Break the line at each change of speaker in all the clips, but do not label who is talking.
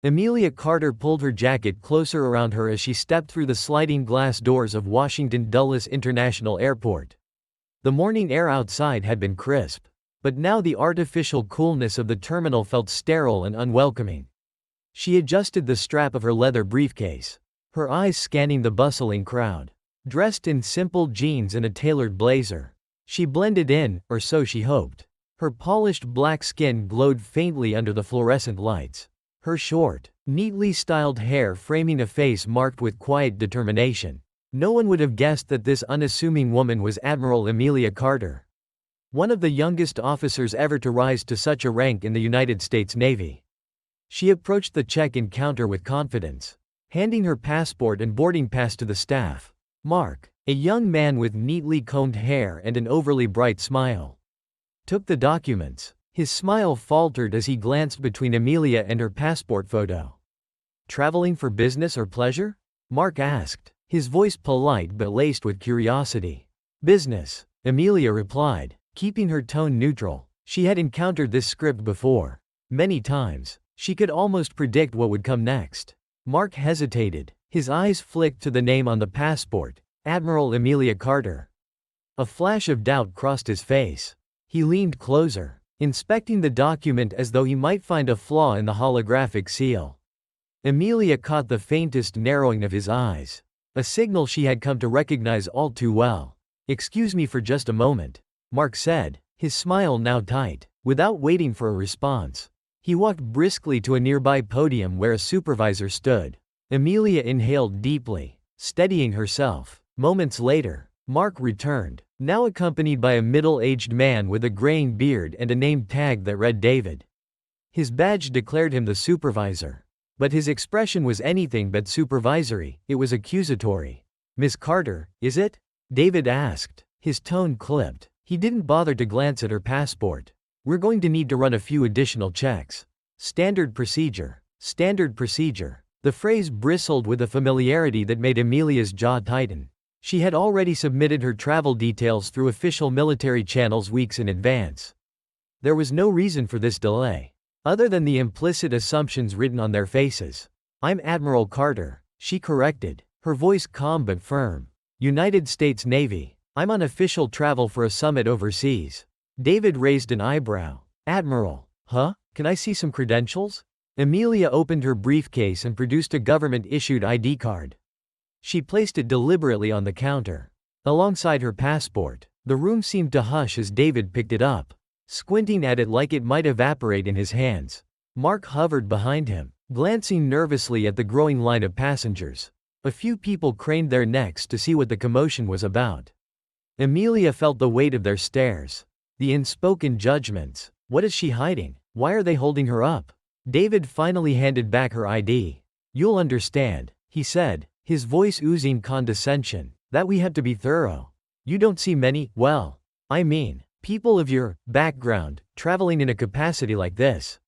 Amelia Carter pulled her jacket closer around her as she stepped through the sliding glass doors of Washington Dulles International Airport. The morning air outside had been crisp, but now the artificial coolness of the terminal felt sterile and unwelcoming. She adjusted the strap of her leather briefcase, her eyes scanning the bustling crowd. Dressed in simple jeans and a tailored blazer, she blended in, or so she hoped. Her polished black skin glowed faintly under the fluorescent lights, her short, neatly styled hair framing a face marked with quiet determination. No one would have guessed that this unassuming woman was Admiral Amelia Carter, one of the youngest officers ever to rise to such a rank in the United States Navy. She approached the check-in counter with confidence, handing her passport and boarding pass to the staff. Mark, a young man with neatly combed hair and an overly bright smile, took the documents. His smile faltered as he glanced between Amelia and her passport photo. "Traveling for business or pleasure?" Mark asked, his voice polite but laced with curiosity. "Business," Amelia replied, keeping her tone neutral. She had encountered this script before, many times. She could almost predict what would come next. Mark hesitated, his eyes flicked to the name on the passport, Admiral Amelia Carter. A flash of doubt crossed his face. He leaned closer, inspecting the document as though he might find a flaw in the holographic seal. Amelia caught the faintest narrowing of his eyes, a signal she had come to recognize all too well. "Excuse me for just a moment," Mark said, his smile now tight. Without waiting for a response, he walked briskly to a nearby podium where a supervisor stood. Amelia inhaled deeply, steadying herself. Moments later, Mark returned, now accompanied by a middle-aged man with a graying beard and a name tag that read David. His badge declared him the supervisor, but his expression was anything but supervisory. It was accusatory. "Miss Carter, is it?" David asked, his tone clipped. He didn't bother to glance at her passport. "We're going to need to run a few additional checks." Standard procedure. Standard procedure. The phrase bristled with a familiarity that made Amelia's jaw tighten. She had already submitted her travel details through official military channels weeks in advance. There was no reason for this delay, other than the implicit assumptions written on their faces. "I'm Admiral Carter," she corrected, her voice calm but firm. "United States Navy. I'm on official travel for a summit overseas." David raised an eyebrow. "Admiral, huh? Can I see some credentials?" Amelia opened her briefcase and produced a government-issued ID card. She placed it deliberately on the counter, alongside her passport. The room seemed to hush as David picked it up, squinting at it like it might evaporate in his hands. Mark hovered behind him, glancing nervously at the growing line of passengers. A few people craned their necks to see what the commotion was about. Amelia felt the weight of their stares, the unspoken judgments. What is she hiding? Why are they holding her up? David finally handed back her ID. "You'll understand," he said, his voice oozing condescension, "that we have to be thorough. You don't see many, people of your background, traveling in a capacity like this."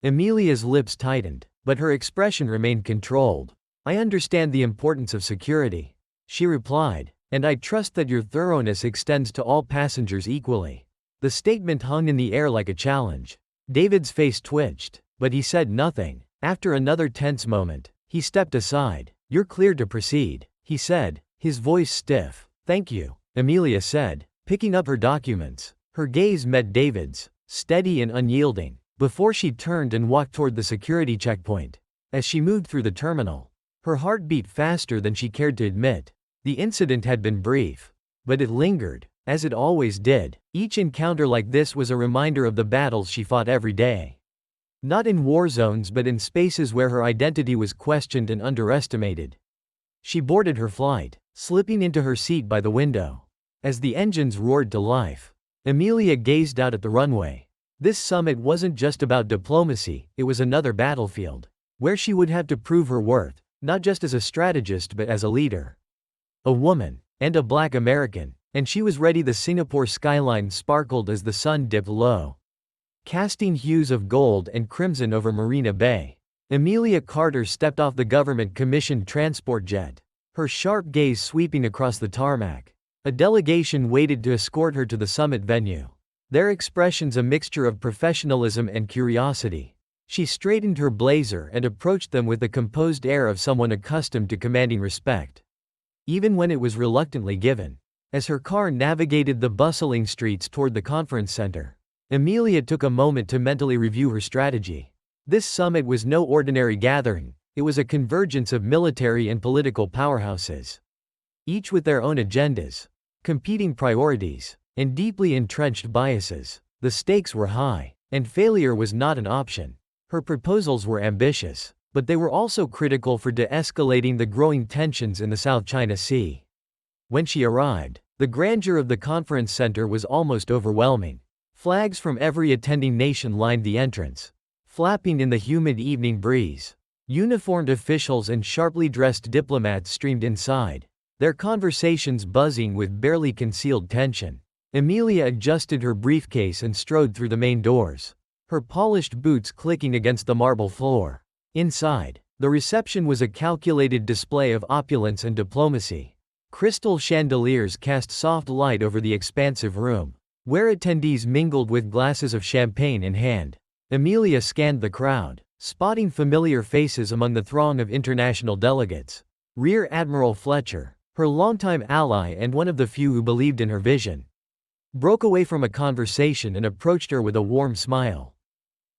Amelia's lips tightened, but her expression remained controlled. "I understand the importance of security," she replied, "and I trust that your thoroughness extends to all passengers equally." The statement hung in the air like a challenge. David's face twitched, but he said nothing. After another tense moment, he stepped aside. "You're cleared to proceed," he said, his voice stiff. "Thank you," Amelia said, picking up her documents. Her gaze met David's, steady and unyielding, before she turned and walked toward the security checkpoint. As she moved through the terminal, her heart beat faster than she cared to admit. The incident had been brief, but it lingered, as it always did. Each encounter like this was a reminder of the battles she fought every day. Not in war zones but in spaces where her identity was questioned and underestimated. She boarded her flight, slipping into her seat by the window. As the engines roared to life, Amelia gazed out at the runway. This summit wasn't just about diplomacy, it was another battlefield, where she would have to prove her worth, not just as a strategist but as a leader. A woman, and a Black American, and she was ready. The Singapore skyline sparkled as the sun dipped low, casting hues of gold and crimson over Marina Bay. Amelia Carter stepped off the government-commissioned transport jet, her sharp gaze sweeping across the tarmac. A delegation waited to escort her to the summit venue, their expressions a mixture of professionalism and curiosity. She straightened her blazer and approached them with the composed air of someone accustomed to commanding respect, even when it was reluctantly given. As her car navigated the bustling streets toward the conference center, Amelia took a moment to mentally review her strategy. This summit was no ordinary gathering, it was a convergence of military and political powerhouses, each with their own agendas, competing priorities, and deeply entrenched biases. The stakes were high, and failure was not an option. Her proposals were ambitious, but they were also critical for de-escalating the growing tensions in the South China Sea. When she arrived, the grandeur of the conference center was almost overwhelming. Flags from every attending nation lined the entrance, flapping in the humid evening breeze. Uniformed officials and sharply dressed diplomats streamed inside, their conversations buzzing with barely concealed tension. Amelia adjusted her briefcase and strode through the main doors, her polished boots clicking against the marble floor. Inside, the reception was a calculated display of opulence and diplomacy. Crystal chandeliers cast soft light over the expansive room, where attendees mingled with glasses of champagne in hand. Amelia scanned the crowd, spotting familiar faces among the throng of international delegates. Rear Admiral Fletcher, her longtime ally and one of the few who believed in her vision, broke away from a conversation and approached her with a warm smile.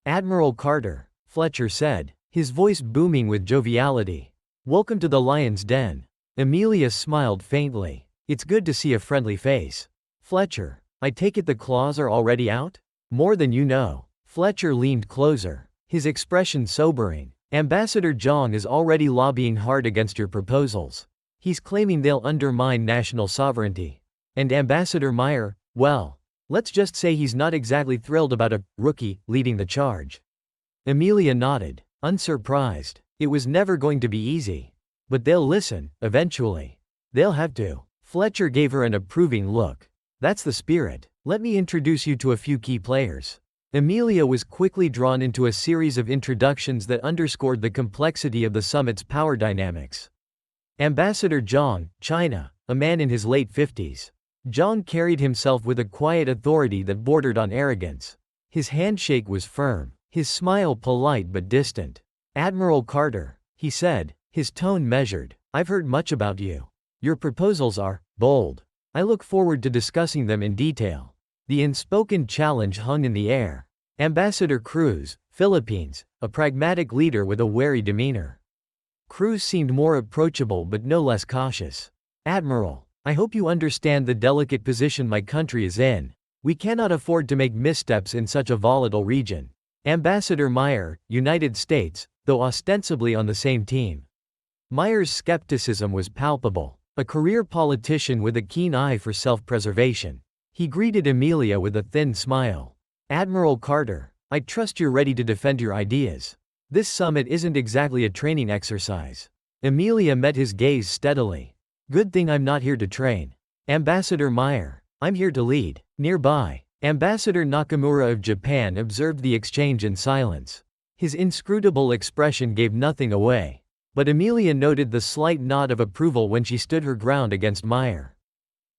"Admiral Carter," Fletcher said, his voice booming with joviality. "Welcome to the Lion's Den." Amelia smiled faintly. "It's good to see a friendly face." "Fletcher, I take it the claws are already out?" "More than you know." Fletcher leaned closer, his expression sobering. "Ambassador Zhang is already lobbying hard against your proposals. He's claiming they'll undermine national sovereignty. And Ambassador Meyer, well, let's just say he's not exactly thrilled about a rookie leading the charge." Amelia nodded, unsurprised. It was never going to be easy. But they'll listen, eventually. They'll have to. Fletcher gave her an approving look. "That's the spirit. Let me introduce you to a few key players." Amelia was quickly drawn into a series of introductions that underscored the complexity of the summit's power dynamics. Ambassador Zhang, China, a man in his late 50s. Zhang carried himself with a quiet authority that bordered on arrogance. His handshake was firm, his smile polite but distant. "Admiral Carter," he said, his tone measured, "I've heard much about you. Your proposals are bold. I look forward to discussing them in detail." The unspoken challenge hung in the air. Ambassador Cruz, Philippines, a pragmatic leader with a wary demeanor. Cruz seemed more approachable but no less cautious. "Admiral, I hope you understand the delicate position my country is in. We cannot afford to make missteps in such a volatile region." Ambassador Meyer, United States, though ostensibly on the same team. Meyer's skepticism was palpable, a career politician with a keen eye for self-preservation. He greeted Amelia with a thin smile. "Admiral Carter, I trust you're ready to defend your ideas. This summit isn't exactly a training exercise." Amelia met his gaze steadily. "Good thing I'm not here to train. Ambassador Meyer, I'm here to lead." Nearby, Ambassador Nakamura of Japan observed the exchange in silence. His inscrutable expression gave nothing away. But Amelia noted the slight nod of approval when she stood her ground against Meyer.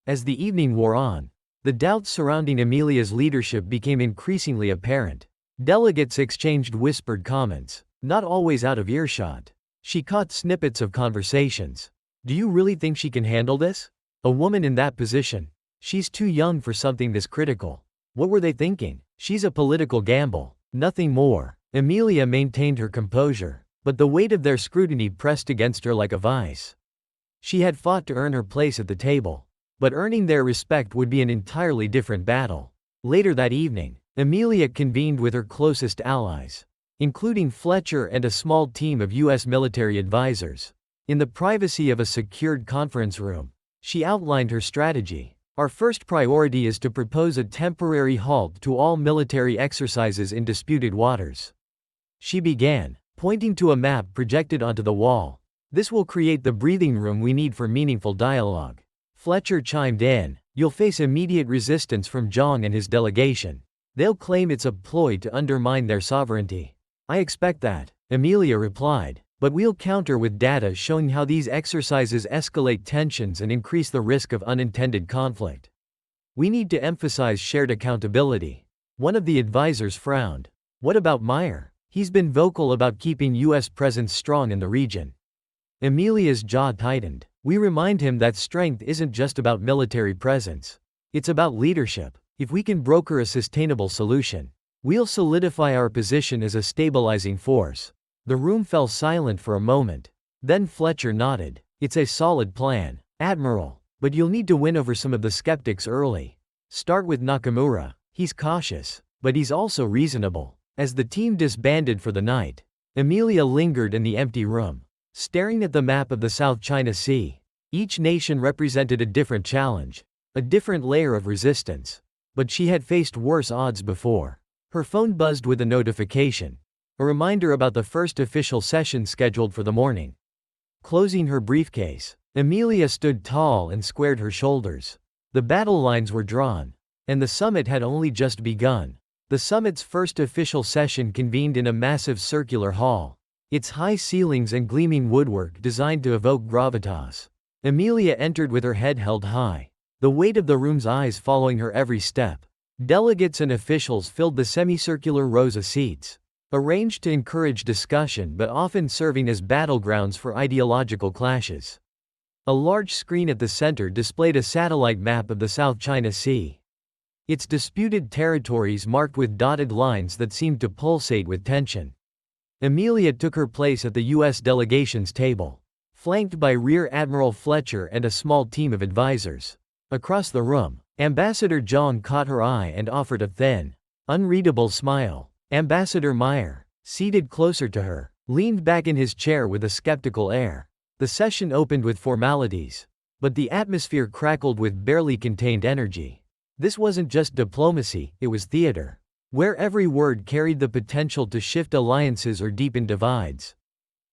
As the evening wore on, the doubts surrounding Amelia's leadership became increasingly apparent. Delegates exchanged whispered comments, not always out of earshot. She caught snippets of conversations. "Do you really think she can handle this? A woman in that position? She's too young for something this critical." What were they thinking? She's a political gamble, nothing more. Amelia maintained her composure, but the weight of their scrutiny pressed against her like a vice. She had fought to earn her place at the table, but earning their respect would be an entirely different battle. Later that evening, Amelia convened with her closest allies, including Fletcher and a small team of U.S. military advisors. In the privacy of a secured conference room, she outlined her strategy. "Our first priority is to propose a temporary halt to all military exercises in disputed waters," she began, pointing to a map projected onto the wall. "This will create the breathing room we need for meaningful dialogue." Fletcher chimed in. "You'll face immediate resistance from Zhang and his delegation. They'll claim it's a ploy to undermine their sovereignty." "I expect that," Amelia replied, "but we'll counter with data showing how these exercises escalate tensions and increase the risk of unintended conflict. We need to emphasize shared accountability." One of the advisors frowned. "What about Meyer? He's been vocal about keeping U.S. presence strong in the region. Emilia's jaw tightened. We remind him that strength isn't just about military presence. It's about leadership. If we can broker a sustainable solution, we'll solidify our position as a stabilizing force. The room fell silent for a moment. Then Fletcher nodded. It's a solid plan, Admiral. But you'll need to win over some of the skeptics early. Start with Nakamura. He's cautious, but he's also reasonable. As the team disbanded for the night, Emilia lingered in the empty room, staring at the map of the South China Sea. Each nation represented a different challenge, a different layer of resistance. But she had faced worse odds before. Her phone buzzed with a notification, a reminder about the first official session scheduled for the morning. Closing her briefcase, Emilia stood tall and squared her shoulders. The battle lines were drawn, and the summit had only just begun. The summit's first official session convened in a massive circular hall, its high ceilings and gleaming woodwork designed to evoke gravitas. Emilia entered with her head held high, the weight of the room's eyes following her every step. Delegates and officials filled the semicircular rows of seats, arranged to encourage discussion but often serving as battlegrounds for ideological clashes. A large screen at the center displayed a satellite map of the South China Sea, its disputed territories marked with dotted lines that seemed to pulsate with tension. Emilia took her place at the U.S. delegation's table, flanked by Rear Admiral Fletcher and a small team of advisors. Across the room, Ambassador Zhang caught her eye and offered a thin, unreadable smile. Ambassador Meyer, seated closer to her, leaned back in his chair with a skeptical air. The session opened with formalities, but the atmosphere crackled with barely contained energy. This wasn't just diplomacy, it was theater, where every word carried the potential to shift alliances or deepen divides.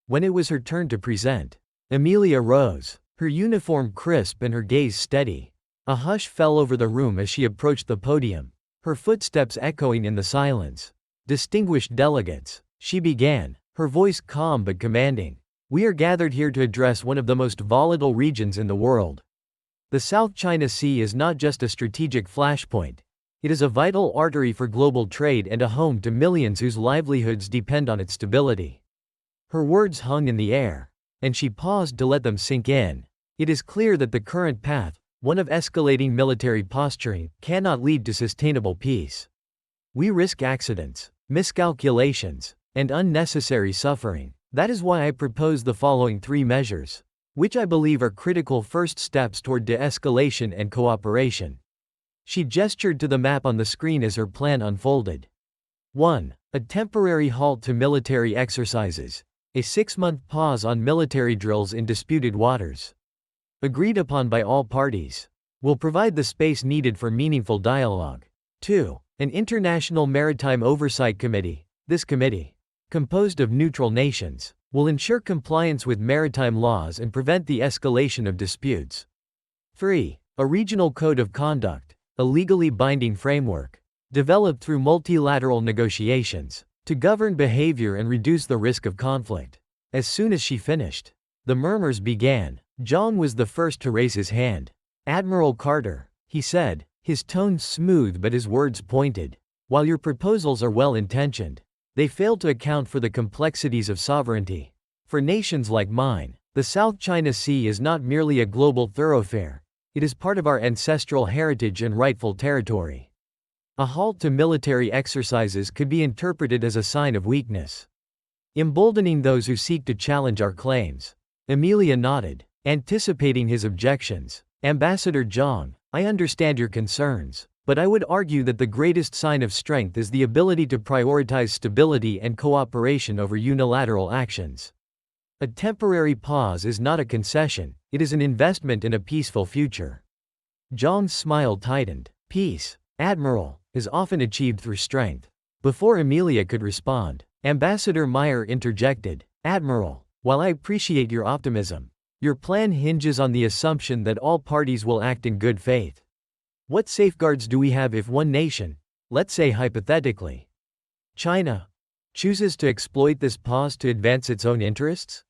When it was her turn to present, Emilia rose, her uniform crisp and her gaze steady. A hush fell over the room as she approached the podium, her footsteps echoing in the silence. Distinguished delegates, she began, her voice calm but commanding. We are gathered here to address one of the most volatile regions in the world. The South China Sea is not just a strategic flashpoint. It is a vital artery for global trade and a home to millions whose livelihoods depend on its stability. Her words hung in the air, and she paused to let them sink in. It is clear that the current path, one of escalating military posturing, cannot lead to sustainable peace. We risk accidents, miscalculations, and unnecessary suffering. That is why I propose the following 3 measures, which I believe are critical first steps toward de-escalation and cooperation. She gestured to the map on the screen as her plan unfolded. 1. A temporary halt to military exercises, a 6-month pause on military drills in disputed waters. Agreed upon by all parties, will provide the space needed for meaningful dialogue. 2. An International Maritime Oversight Committee. This committee, composed of neutral nations, will ensure compliance with maritime laws and prevent the escalation of disputes. 3. A regional code of conduct, a legally binding framework, developed through multilateral negotiations, to govern behavior and reduce the risk of conflict. As soon as she finished, the murmurs began. Zhang was the first to raise his hand. Admiral Carter, he said, his tone smooth but his words pointed. While your proposals are well-intentioned, they fail to account for the complexities of sovereignty. For nations like mine, the South China Sea is not merely a global thoroughfare, it is part of our ancestral heritage and rightful territory. A halt to military exercises could be interpreted as a sign of weakness, emboldening those who seek to challenge our claims. Emilia nodded, anticipating his objections. Ambassador Zhang, I understand your concerns, but I would argue that the greatest sign of strength is the ability to prioritize stability and cooperation over unilateral actions. A temporary pause is not a concession, it is an investment in a peaceful future. Zhang's smile tightened. Peace, Admiral, is often achieved through strength. Before Emilia could respond, Ambassador Meyer interjected. Admiral, while I appreciate your optimism, your plan hinges on the assumption that all parties will act in good faith. What safeguards do we have if one nation, let's say hypothetically, China, chooses to exploit this pause to advance its own interests?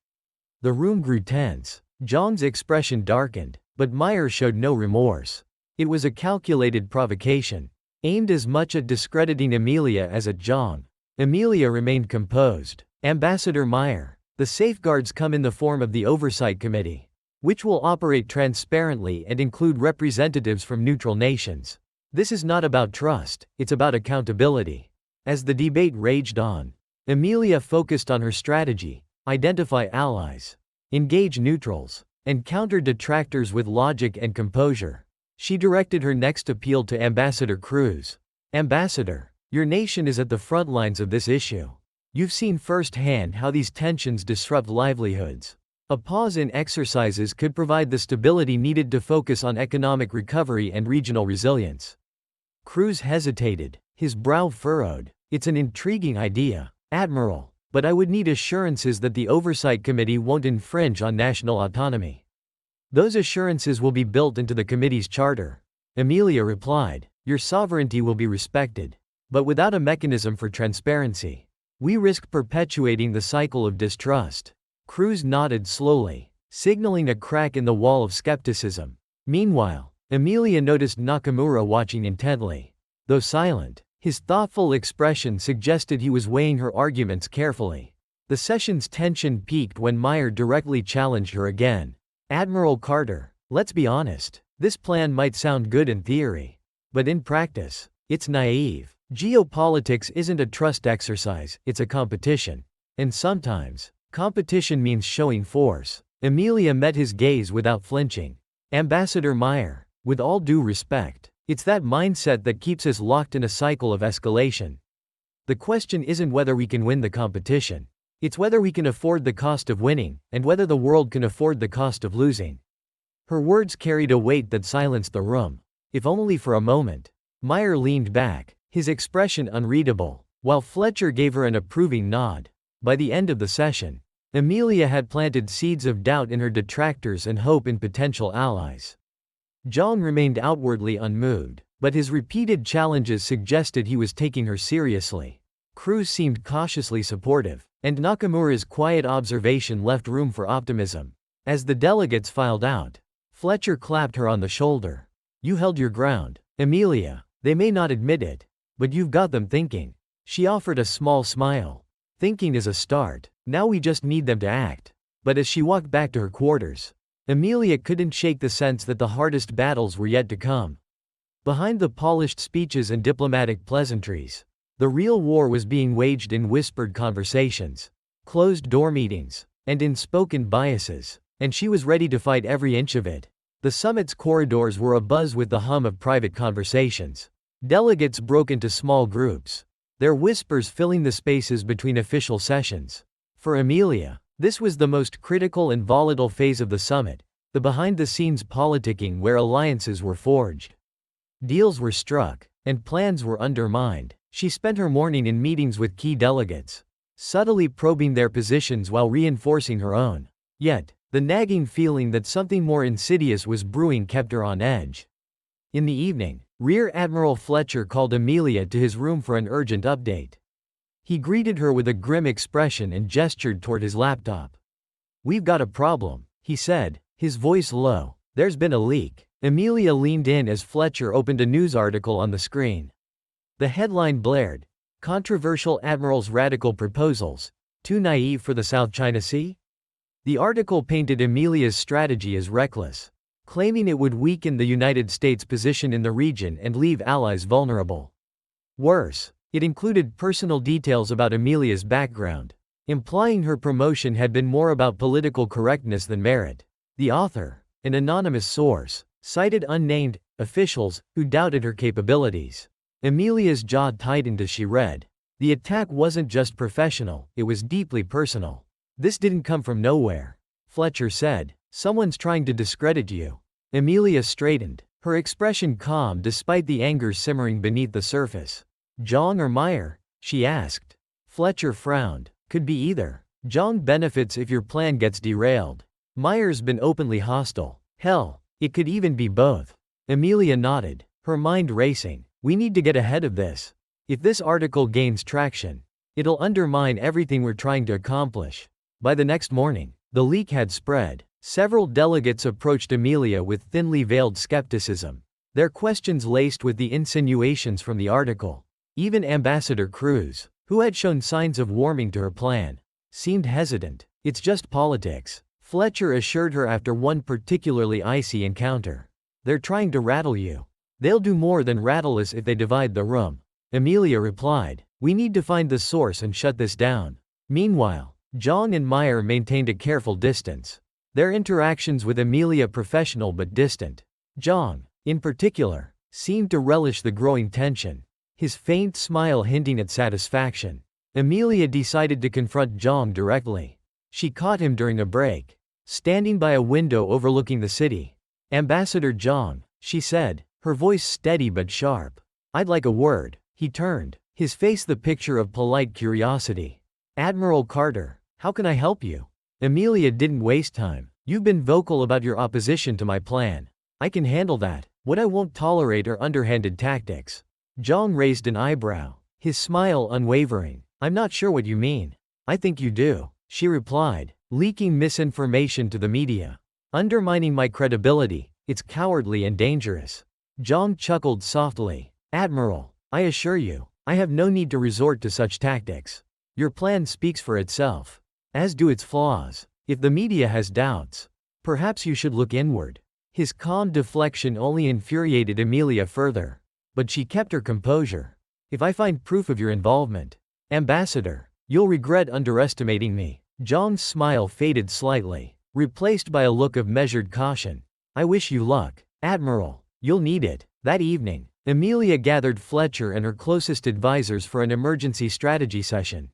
The room grew tense. Zhang's expression darkened, but Meyer showed no remorse. It was a calculated provocation, aimed as much at discrediting Emilia as at Zhang. Amelia remained composed. Ambassador Meyer. The safeguards come in the form of the Oversight Committee, which will operate transparently and include representatives from neutral nations. This is not about trust, it's about accountability. As the debate raged on, Amelia focused on her strategy: identify allies, engage neutrals, and counter detractors with logic and composure. She directed her next appeal to Ambassador Cruz. Ambassador, your nation is at the front lines of this issue. You've seen firsthand how these tensions disrupt livelihoods. A pause in exercises could provide the stability needed to focus on economic recovery and regional resilience. Cruz hesitated, his brow furrowed. It's an intriguing idea, Admiral, but I would need assurances that the Oversight Committee won't infringe on national autonomy. Those assurances will be built into the committee's charter. Amelia replied, your sovereignty will be respected, but without a mechanism for transparency, we risk perpetuating the cycle of distrust. Cruz nodded slowly, signaling a crack in the wall of skepticism. Meanwhile, Amelia noticed Nakamura watching intently. Though silent, his thoughtful expression suggested he was weighing her arguments carefully. The session's tension peaked when Meyer directly challenged her again. Admiral Carter, let's be honest, this plan might sound good in theory, but in practice, it's naive. Geopolitics isn't a trust exercise, it's a competition. And sometimes, competition means showing force. Amelia met his gaze without flinching. Ambassador Meyer, with all due respect, it's that mindset that keeps us locked in a cycle of escalation. The question isn't whether we can win the competition. It's whether we can afford the cost of winning, and whether the world can afford the cost of losing. Her words carried a weight that silenced the room. If only for a moment. Meyer leaned back, his expression unreadable, while Fletcher gave her an approving nod. By the end of the session, Amelia had planted seeds of doubt in her detractors and hope in potential allies. Zhang remained outwardly unmoved, but his repeated challenges suggested he was taking her seriously. Cruz seemed cautiously supportive, and Nakamura's quiet observation left room for optimism. As the delegates filed out, Fletcher clapped her on the shoulder. You held your ground, Amelia. They may not admit it, but you've got them thinking. She offered a small smile. Thinking is a start, now we just need them to act. But as she walked back to her quarters, Amelia couldn't shake the sense that the hardest battles were yet to come. Behind the polished speeches and diplomatic pleasantries, the real war was being waged in whispered conversations, closed-door meetings, and in spoken biases, and she was ready to fight every inch of it. The summit's corridors were abuzz with the hum of private conversations. Delegates broke into small groups, their whispers filling the spaces between official sessions. For Amelia, this was the most critical and volatile phase of the summit, the behind-the-scenes politicking where alliances were forged. Deals were struck, and plans were undermined. She spent her morning in meetings with key delegates, subtly probing their positions while reinforcing her own. Yet, the nagging feeling that something more insidious was brewing kept her on edge. In the evening, Rear Admiral Fletcher called Amelia to his room for an urgent update. He greeted her with a grim expression and gestured toward his laptop. We've got a problem, he said, his voice low. There's been a leak. Amelia leaned in as Fletcher opened a news article on the screen. The headline blared, Controversial Admiral's Radical Proposals, Too Naive for the South China Sea? The article painted Amelia's strategy as reckless, claiming it would weaken the United States' position in the region and leave allies vulnerable. Worse, it included personal details about Amelia's background, implying her promotion had been more about political correctness than merit. The author, an anonymous source, cited unnamed officials who doubted her capabilities. Amelia's jaw tightened as she read. The attack wasn't just professional, it was deeply personal. This didn't come from nowhere, Fletcher said. Someone's trying to discredit you. Amelia straightened, her expression calm despite the anger simmering beneath the surface. Zhang or Meyer? She asked. Fletcher frowned. Could be either. Zhang benefits if your plan gets derailed. Meyer's been openly hostile. Hell, it could even be both. Amelia nodded, her mind racing. We need to get ahead of this. If this article gains traction, it'll undermine everything we're trying to accomplish. By the next morning, the leak had spread. Several delegates approached Amelia with thinly veiled skepticism, their questions laced with the insinuations from the article. Even Ambassador Cruz, who had shown signs of warming to her plan, seemed hesitant. It's just politics, Fletcher assured her after one particularly icy encounter. They're trying to rattle you. They'll do more than rattle us if they divide the room. Amelia replied, we need to find the source and shut this down. Meanwhile, John and Meyer maintained a careful distance. Their interactions with Amelia professional but distant. John, in particular, seemed to relish the growing tension, his faint smile hinting at satisfaction. Amelia decided to confront John directly. She caught him during a break, standing by a window overlooking the city. Ambassador John, she said, her voice steady but sharp. I'd like a word. He turned, his face the picture of polite curiosity. Admiral Carter, how can I help you? Amelia didn't waste time. You've been vocal about your opposition to my plan. I can handle that. What I won't tolerate are underhanded tactics. John raised an eyebrow, his smile unwavering. I'm not sure what you mean. I think you do, she replied, leaking misinformation to the media. Undermining my credibility, it's cowardly and dangerous. John chuckled softly. Admiral, I assure you, I have no need to resort to such tactics. Your plan speaks for itself, as do its flaws. If the media has doubts, perhaps you should look inward. His calm deflection only infuriated Amelia further, but she kept her composure. If I find proof of your involvement, Ambassador, you'll regret underestimating me. John's smile faded slightly, replaced by a look of measured caution. I wish you luck, Admiral. You'll need it. That evening, Amelia gathered Fletcher and her closest advisors for an emergency strategy session.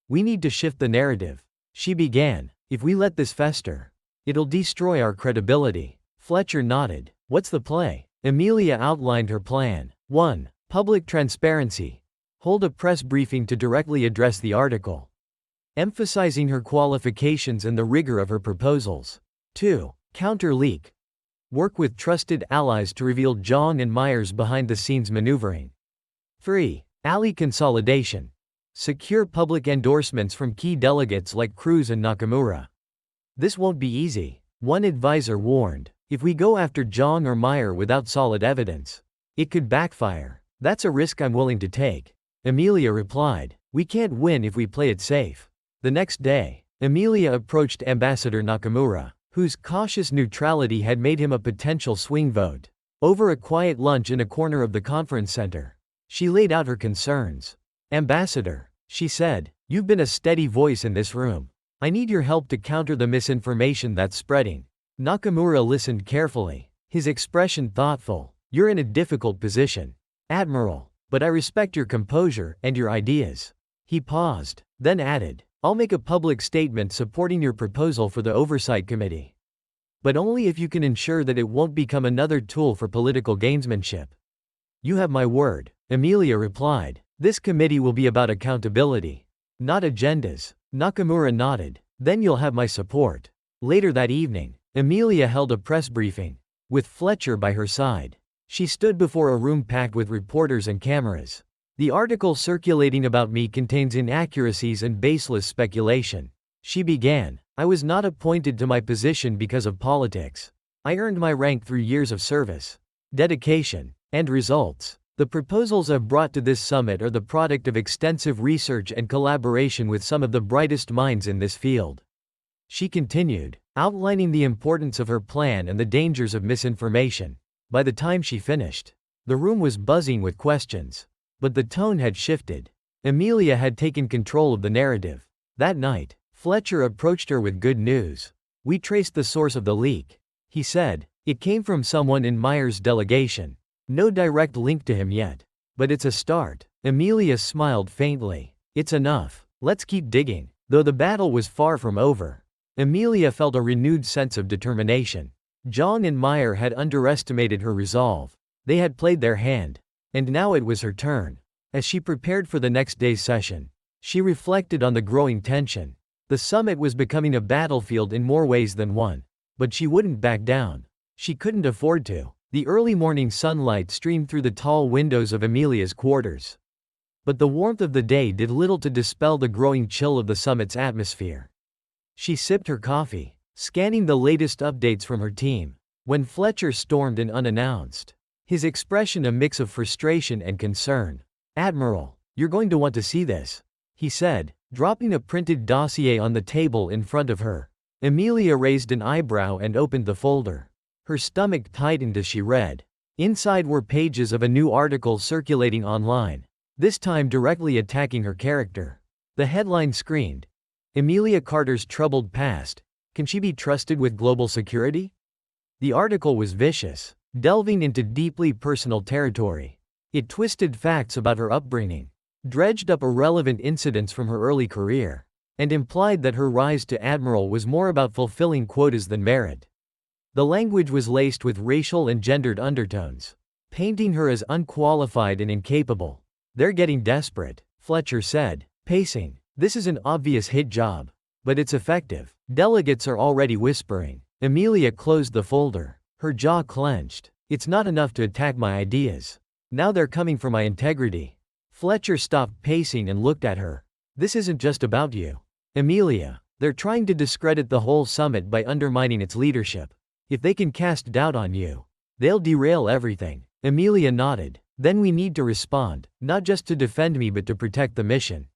We need to shift the narrative, she began. If we let this fester, it'll destroy our credibility. Fletcher nodded. What's the play? Amelia outlined her plan. 1. Public transparency. Hold a press briefing to directly address the article, emphasizing her qualifications and the rigor of her proposals. 2. Counter leak. Work with trusted allies to reveal John and Meyer's behind-the-scenes maneuvering. 3. Ally consolidation. Secure public endorsements from key delegates like Cruz and Nakamura. This won't be easy, one advisor warned. If we go after John or Meyer without solid evidence, it could backfire. That's a risk I'm willing to take, Amelia replied. We can't win if we play it safe. The next day, Amelia approached Ambassador Nakamura, whose cautious neutrality had made him a potential swing vote. Over a quiet lunch in a corner of the conference center, she laid out her concerns. Ambassador, she said, you've been a steady voice in this room. I need your help to counter the misinformation that's spreading. Nakamura listened carefully, his expression thoughtful. You're in a difficult position, Admiral, but I respect your composure and your ideas. He paused, then added, I'll make a public statement supporting your proposal for the Oversight Committee. But only if you can ensure that it won't become another tool for political gamesmanship. You have my word, Amelia replied. This committee will be about accountability, not agendas. Nakamura nodded. Then you'll have my support. Later that evening, Amelia held a press briefing, with Fletcher by her side. She stood before a room packed with reporters and cameras. The article circulating about me contains inaccuracies and baseless speculation, she began. I was not appointed to my position because of politics. I earned my rank through years of service, dedication, and results. The proposals I've brought to this summit are the product of extensive research and collaboration with some of the brightest minds in this field. She continued, outlining the importance of her plan and the dangers of misinformation. By the time she finished, the room was buzzing with questions. But the tone had shifted. Amelia had taken control of the narrative. That night, Fletcher approached her with good news. We traced the source of the leak, he said. It came from someone in Meyer's delegation. No direct link to him yet. But it's a start. Amelia smiled faintly. It's enough. Let's keep digging. Though the battle was far from over, Amelia felt a renewed sense of determination. John and Meyer had underestimated her resolve. They had played their hand. And now it was her turn. As she prepared for the next day's session, she reflected on the growing tension. The summit was becoming a battlefield in more ways than one. But she wouldn't back down. She couldn't afford to. The early morning sunlight streamed through the tall windows of Amelia's quarters. But the warmth of the day did little to dispel the growing chill of the summit's atmosphere. She sipped her coffee, scanning the latest updates from her team, when Fletcher stormed in unannounced, his expression a mix of frustration and concern. Admiral, you're going to want to see this. he said, dropping a printed dossier on the table in front of her. Amelia raised an eyebrow and opened the folder. Her stomach tightened as she read. Inside were pages of a new article circulating online, this time directly attacking her character. The headline screamed, "Amelia Carter's troubled past. Can she be trusted with global security?" The article was vicious, delving into deeply personal territory. It twisted facts about her upbringing, dredged up irrelevant incidents from her early career, and implied that her rise to admiral was more about fulfilling quotas than merit. The language was laced with racial and gendered undertones, painting her as unqualified and incapable. "They're getting desperate," Fletcher said, pacing. "This is an obvious hit job. But it's effective. Delegates are already whispering." Amelia closed the folder, her jaw clenched. "It's not enough to attack my ideas. Now they're coming for my integrity." Fletcher stopped pacing and looked at her. "This isn't just about you, Amelia. They're trying to discredit the whole summit by undermining its leadership. If they can cast doubt on you, they'll derail everything." Amelia nodded. "Then we need to respond, not just to defend me but to protect the mission."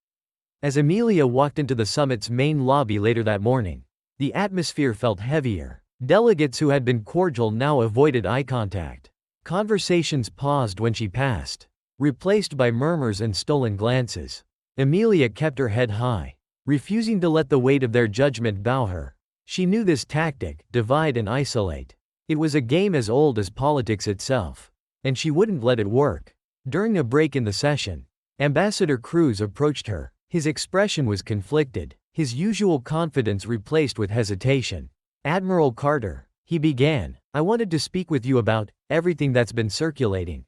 As Amelia walked into the summit's main lobby later that morning, the atmosphere felt heavier. Delegates who had been cordial now avoided eye contact. Conversations paused when she passed, replaced by murmurs and stolen glances. Amelia kept her head high, refusing to let the weight of their judgment bow her. She knew this tactic, divide and isolate. It was a game as old as politics itself, and she wouldn't let it work. During a break in the session, Ambassador Cruz approached her. His expression was conflicted, his usual confidence replaced with hesitation. "Admiral Carter," he began, "I wanted to speak with you about everything that's been circulating."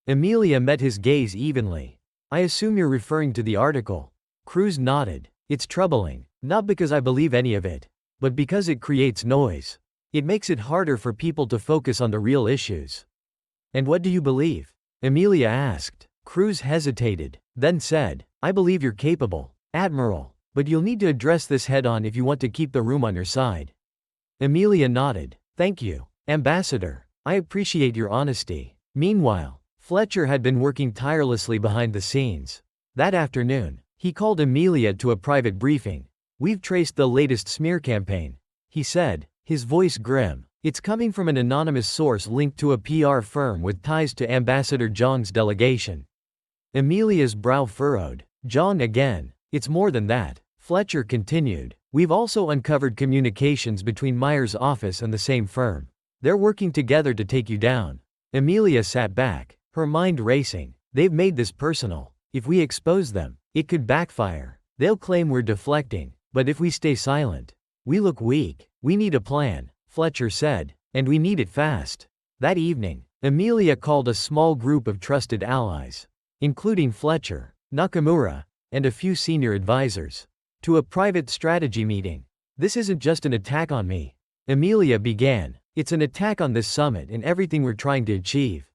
Amelia met his gaze evenly. "I assume you're referring to the article." Cruz nodded. "It's troubling, not because I believe any of it, but because it creates noise. It makes it harder for people to focus on the real issues." "And what do you believe?" Amelia asked. Cruz hesitated, then said, "I believe you're capable, Admiral, but you'll need to address this head-on if you want to keep the room on your side." Amelia nodded. "Thank you, Ambassador. I appreciate your honesty." Meanwhile, Fletcher had been working tirelessly behind the scenes. That afternoon, he called Amelia to a private briefing. "We've traced the latest smear campaign," he said, his voice grim. "It's coming from an anonymous source linked to a PR firm with ties to Ambassador Zhang's delegation." Amelia's brow furrowed. "Zhang again?" "It's more than that," Fletcher continued. "We've also uncovered communications between Meyer's office and the same firm. They're working together to take you down." Amelia sat back, her mind racing. "They've made this personal. If we expose them, it could backfire. They'll claim we're deflecting, but if we stay silent, we look weak. We need a plan," Fletcher said, "and we need it fast." That evening, Amelia called a small group of trusted allies, including Fletcher, Nakamura, and a few senior advisors, to a private strategy meeting. "This isn't just an attack on me," Amelia began. "It's an attack on this summit and everything we're trying to achieve.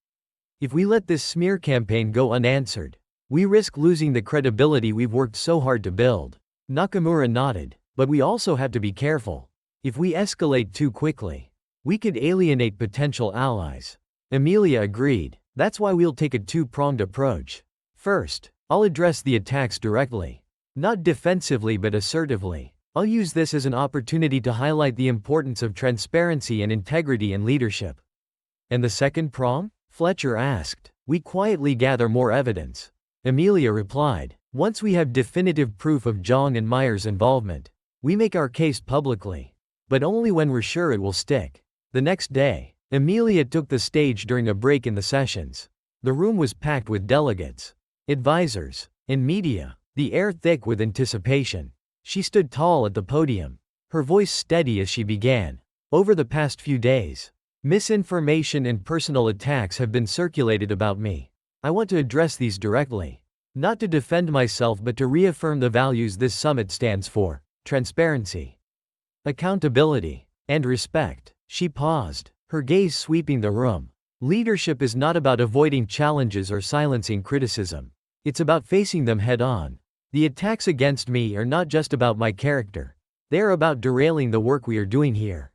If we let this smear campaign go unanswered, we risk losing the credibility we've worked so hard to build." Nakamura nodded. "But we also have to be careful. If we escalate too quickly, we could alienate potential allies." Amelia agreed. "That's why we'll take a two-pronged approach. First, I'll address the attacks directly. Not defensively but assertively. I'll use this as an opportunity to highlight the importance of transparency and integrity in leadership." "And the second prong?" Fletcher asked. "We quietly gather more evidence," Amelia replied. "Once we have definitive proof of Zhang and Meyer's involvement, we make our case publicly. But only when we're sure it will stick." The next day, Amelia took the stage during a break in the sessions. The room was packed with delegates, advisors, and media, the air thick with anticipation. She stood tall at the podium, her voice steady as she began. "Over the past few days, misinformation and personal attacks have been circulated about me. I want to address these directly. Not to defend myself but to reaffirm the values this summit stands for: transparency, accountability, and respect." She paused, her gaze sweeping the room. "Leadership is not about avoiding challenges or silencing criticism. It's about facing them head-on. The attacks against me are not just about my character. They are about derailing the work we are doing here.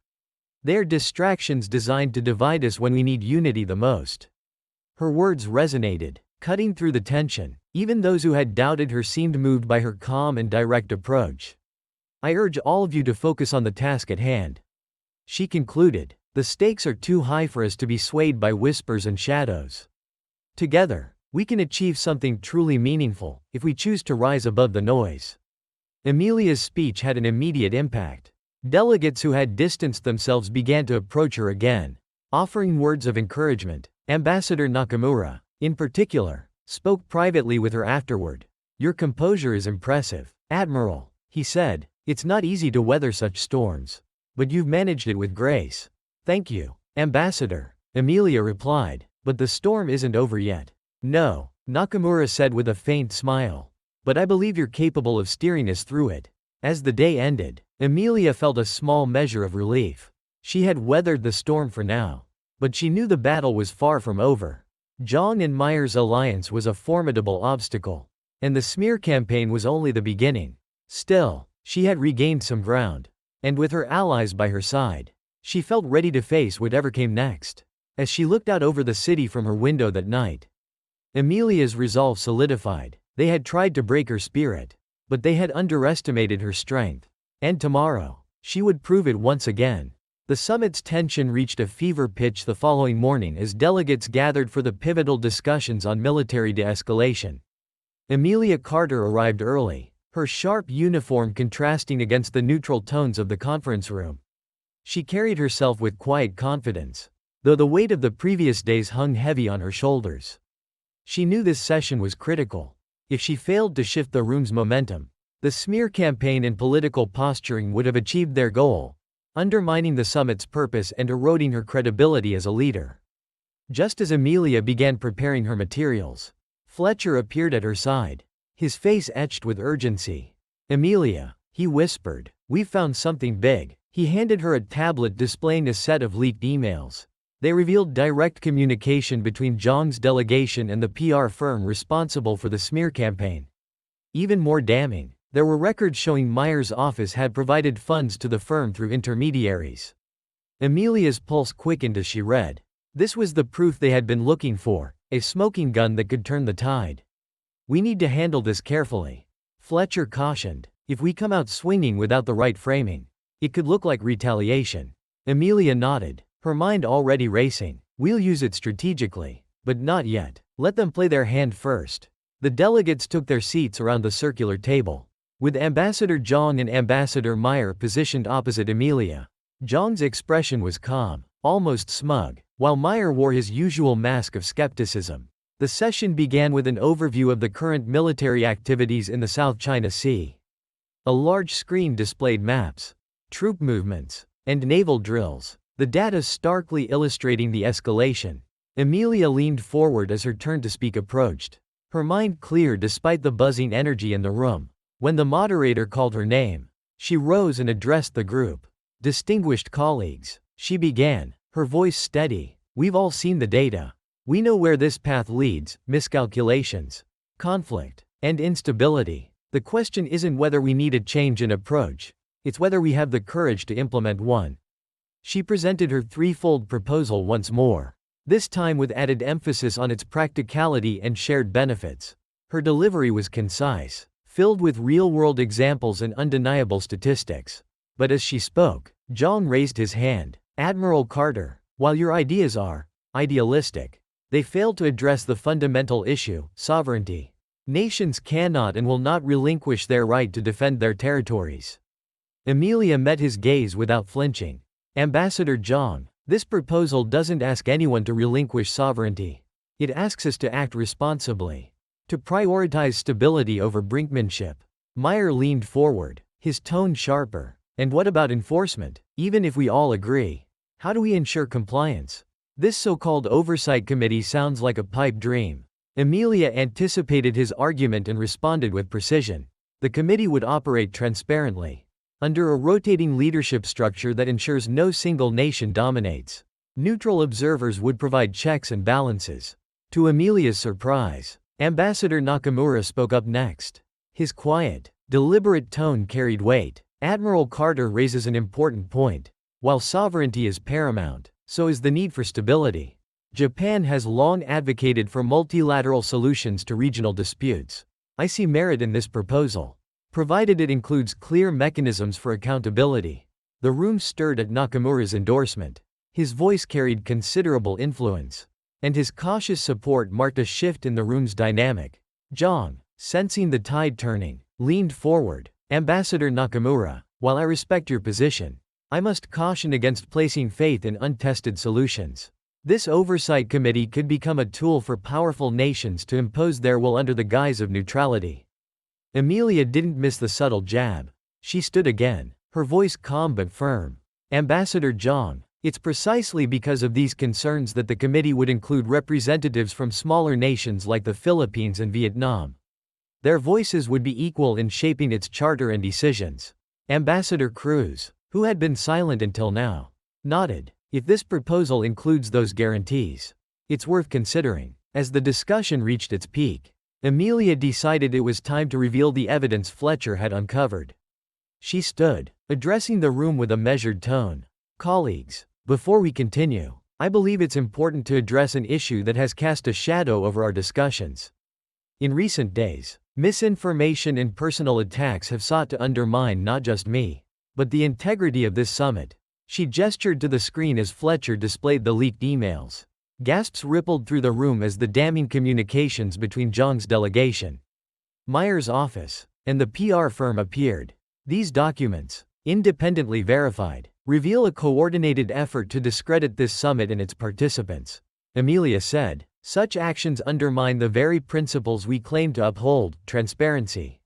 They are distractions designed to divide us when we need unity the most." Her words resonated, cutting through the tension. Even those who had doubted her seemed moved by her calm and direct approach. "I urge all of you to focus on the task at hand," she concluded. "The stakes are too high for us to be swayed by whispers and shadows. Together, we can achieve something truly meaningful, if we choose to rise above the noise." Amelia's speech had an immediate impact. Delegates who had distanced themselves began to approach her again, offering words of encouragement. Ambassador Nakamura, in particular, spoke privately with her afterward. "Your composure is impressive, Admiral," he said. "It's not easy to weather such storms. But you've managed it with grace." "Thank you, Ambassador," Amelia replied. "But the storm isn't over yet." "No," Nakamura said with a faint smile. "But I believe you're capable of steering us through it." As the day ended, Amelia felt a small measure of relief. She had weathered the storm for now. But she knew the battle was far from over. Zhang and Meyer's alliance was a formidable obstacle. And the smear campaign was only the beginning. Still, she had regained some ground. And with her allies by her side, she felt ready to face whatever came next. As she looked out over the city from her window that night, Amelia's resolve solidified. They had tried to break her spirit, but they had underestimated her strength. And tomorrow, she would prove it once again. The summit's tension reached a fever pitch the following morning as delegates gathered for the pivotal discussions on military de-escalation. Amelia Carter arrived early, her sharp uniform contrasting against the neutral tones of the conference room. She carried herself with quiet confidence, though the weight of the previous days hung heavy on her shoulders. She knew this session was critical. If she failed to shift the room's momentum, the smear campaign and political posturing would have achieved their goal, undermining the summit's purpose and eroding her credibility as a leader. Just as Amelia began preparing her materials, Fletcher appeared at her side, his face etched with urgency. "Amelia," he whispered, "we've found something big." He handed her a tablet displaying a set of leaked emails. They revealed direct communication between Zhang's delegation and the PR firm responsible for the smear campaign. Even more damning, there were records showing Meyer's office had provided funds to the firm through intermediaries. Amelia's pulse quickened as she read. This was the proof they had been looking for, a smoking gun that could turn the tide. "We need to handle this carefully," Fletcher cautioned. "If we come out swinging without the right framing, it could look like retaliation." Amelia nodded, her mind already racing. "We'll use it strategically, but not yet. Let them play their hand first." The delegates took their seats around the circular table, with Ambassador Zhang and Ambassador Meyer positioned opposite Amelia. Zhang's expression was calm, almost smug, while Meyer wore his usual mask of skepticism. The session began with an overview of the current military activities in the South China Sea. A large screen displayed maps, troop movements, and naval drills, the data starkly illustrating the escalation. Amelia leaned forward as her turn to speak approached, her mind clear despite the buzzing energy in the room. When the moderator called her name, she rose and addressed the group. "Distinguished colleagues," she began, her voice steady, "we've all seen the data. We know where this path leads: miscalculations, conflict, and instability. The question isn't whether we need a change in approach, it's whether we have the courage to implement one." She presented her threefold proposal once more, this time with added emphasis on its practicality and shared benefits. Her delivery was concise, filled with real-world examples and undeniable statistics. But as she spoke, Zhang raised his hand. "Admiral Carter, while your ideas are idealistic, they fail to address the fundamental issue: sovereignty. Nations cannot and will not relinquish their right to defend their territories." Amelia met his gaze without flinching. "Ambassador Zhang, this proposal doesn't ask anyone to relinquish sovereignty. It asks us to act responsibly, to prioritize stability over brinkmanship." Meyer leaned forward, his tone sharper. "And what about enforcement? Even if we all agree, how do we ensure compliance? This so-called oversight committee sounds like a pipe dream." Amelia anticipated his argument and responded with precision. The committee would operate transparently, under a rotating leadership structure that ensures no single nation dominates. Neutral observers would provide checks and balances. To Amelia's surprise, Ambassador Nakamura spoke up next. His quiet, deliberate tone carried weight. "Admiral Carter raises an important point. While sovereignty is paramount, so is the need for stability. Japan has long advocated for multilateral solutions to regional disputes. I see merit in this proposal, provided it includes clear mechanisms for accountability. The room stirred at Nakamura's endorsement. His voice carried considerable influence, and his cautious support marked a shift in the room's dynamic. Zhang, sensing the tide turning, leaned forward. Ambassador Nakamura, while I respect your position, I must caution against placing faith in untested solutions. This oversight committee could become a tool for powerful nations to impose their will under the guise of neutrality. Emilia didn't miss the subtle jab. She stood again, her voice calm but firm. Ambassador Zhang, it's precisely because of these concerns that the committee would include representatives from smaller nations like the Philippines and Vietnam. Their voices would be equal in shaping its charter and decisions. Ambassador Cruz, who had been silent until now, nodded. If this proposal includes those guarantees, it's worth considering. As the discussion reached its peak, Emilia decided it was time to reveal the evidence Fletcher had uncovered. She stood, addressing the room with a measured tone. Colleagues, before we continue, I believe it's important to address an issue that has cast a shadow over our discussions. In recent days, misinformation and personal attacks have sought to undermine not just me, but the integrity of this summit. She gestured to the screen as Fletcher displayed the leaked emails. Gasps rippled through the room as the damning communications between Zhang's delegation, Meyer's office, and the PR firm appeared. These documents, independently verified, reveal a coordinated effort to discredit this summit and its participants. Emilia said, such actions undermine the very principles we claim to uphold: transparency,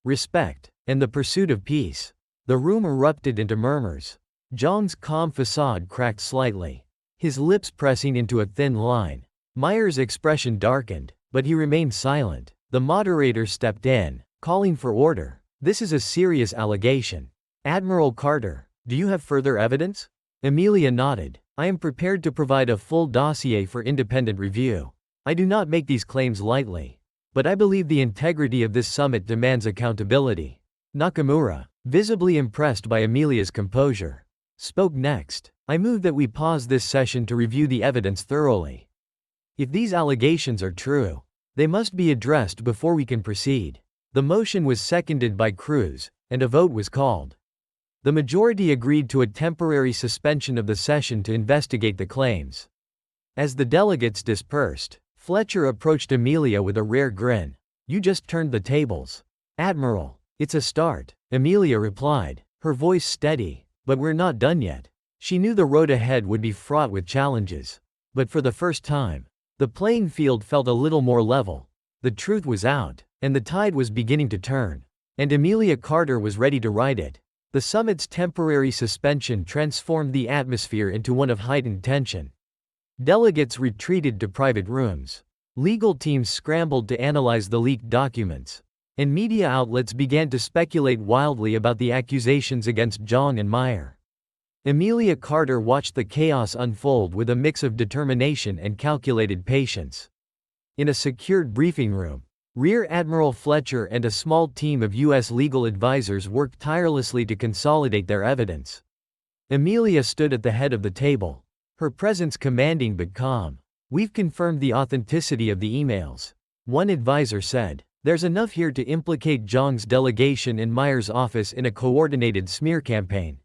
respect, and the pursuit of peace. The room erupted into murmurs. Zhang's calm facade cracked slightly, his lips pressing into a thin line. Meyer's expression darkened, but he remained silent. The moderator stepped in, calling for order. This is a serious allegation. Admiral Carter, do you have further evidence? Emilia nodded. I am prepared to provide a full dossier for independent review. I do not make these claims lightly, but I believe the integrity of this summit demands accountability. Nakamura, visibly impressed by Emilia's composure, spoke next. I move that we pause this session to review the evidence thoroughly. If these allegations are true, they must be addressed before we can proceed. The motion was seconded by Cruz, and a vote was called. The majority agreed to a temporary suspension of the session to investigate the claims. As the delegates dispersed, Fletcher approached Emilia with a rare grin. You just turned the tables. Admiral, it's a start, Emilia replied, her voice steady. But we're not done yet. She knew the road ahead would be fraught with challenges. But for the first time, the playing field felt a little more level. The truth was out, and the tide was beginning to turn. And Emilia Carter was ready to ride it. The summit's temporary suspension transformed the atmosphere into one of heightened tension. Delegates retreated to private rooms. Legal teams scrambled to analyze the leaked documents. And media outlets began to speculate wildly about the accusations against Zhang and Meyer. Emilia Carter watched the chaos unfold with a mix of determination and calculated patience. In a secured briefing room, Rear Admiral Fletcher and a small team of U.S. legal advisors worked tirelessly to consolidate their evidence. Emilia stood at the head of the table, her presence commanding but calm. We've confirmed the authenticity of the emails, one advisor said. There's enough here to implicate Zhang's delegation in Meyer's office in a coordinated smear campaign.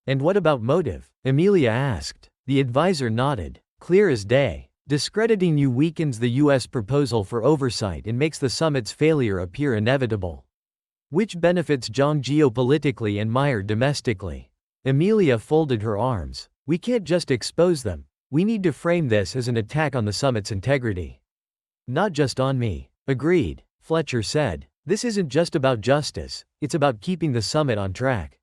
And what about motive? Emilia asked. The advisor nodded. Clear as day. Discrediting you weakens the U.S. proposal for oversight and makes the summit's failure appear inevitable, which benefits Zhang geopolitically and Meyer domestically. Emilia folded her arms. We can't just expose them. We need to frame this as an attack on the summit's integrity. Not just on me. Agreed, Fletcher said. This isn't just about justice, it's about keeping the summit on track.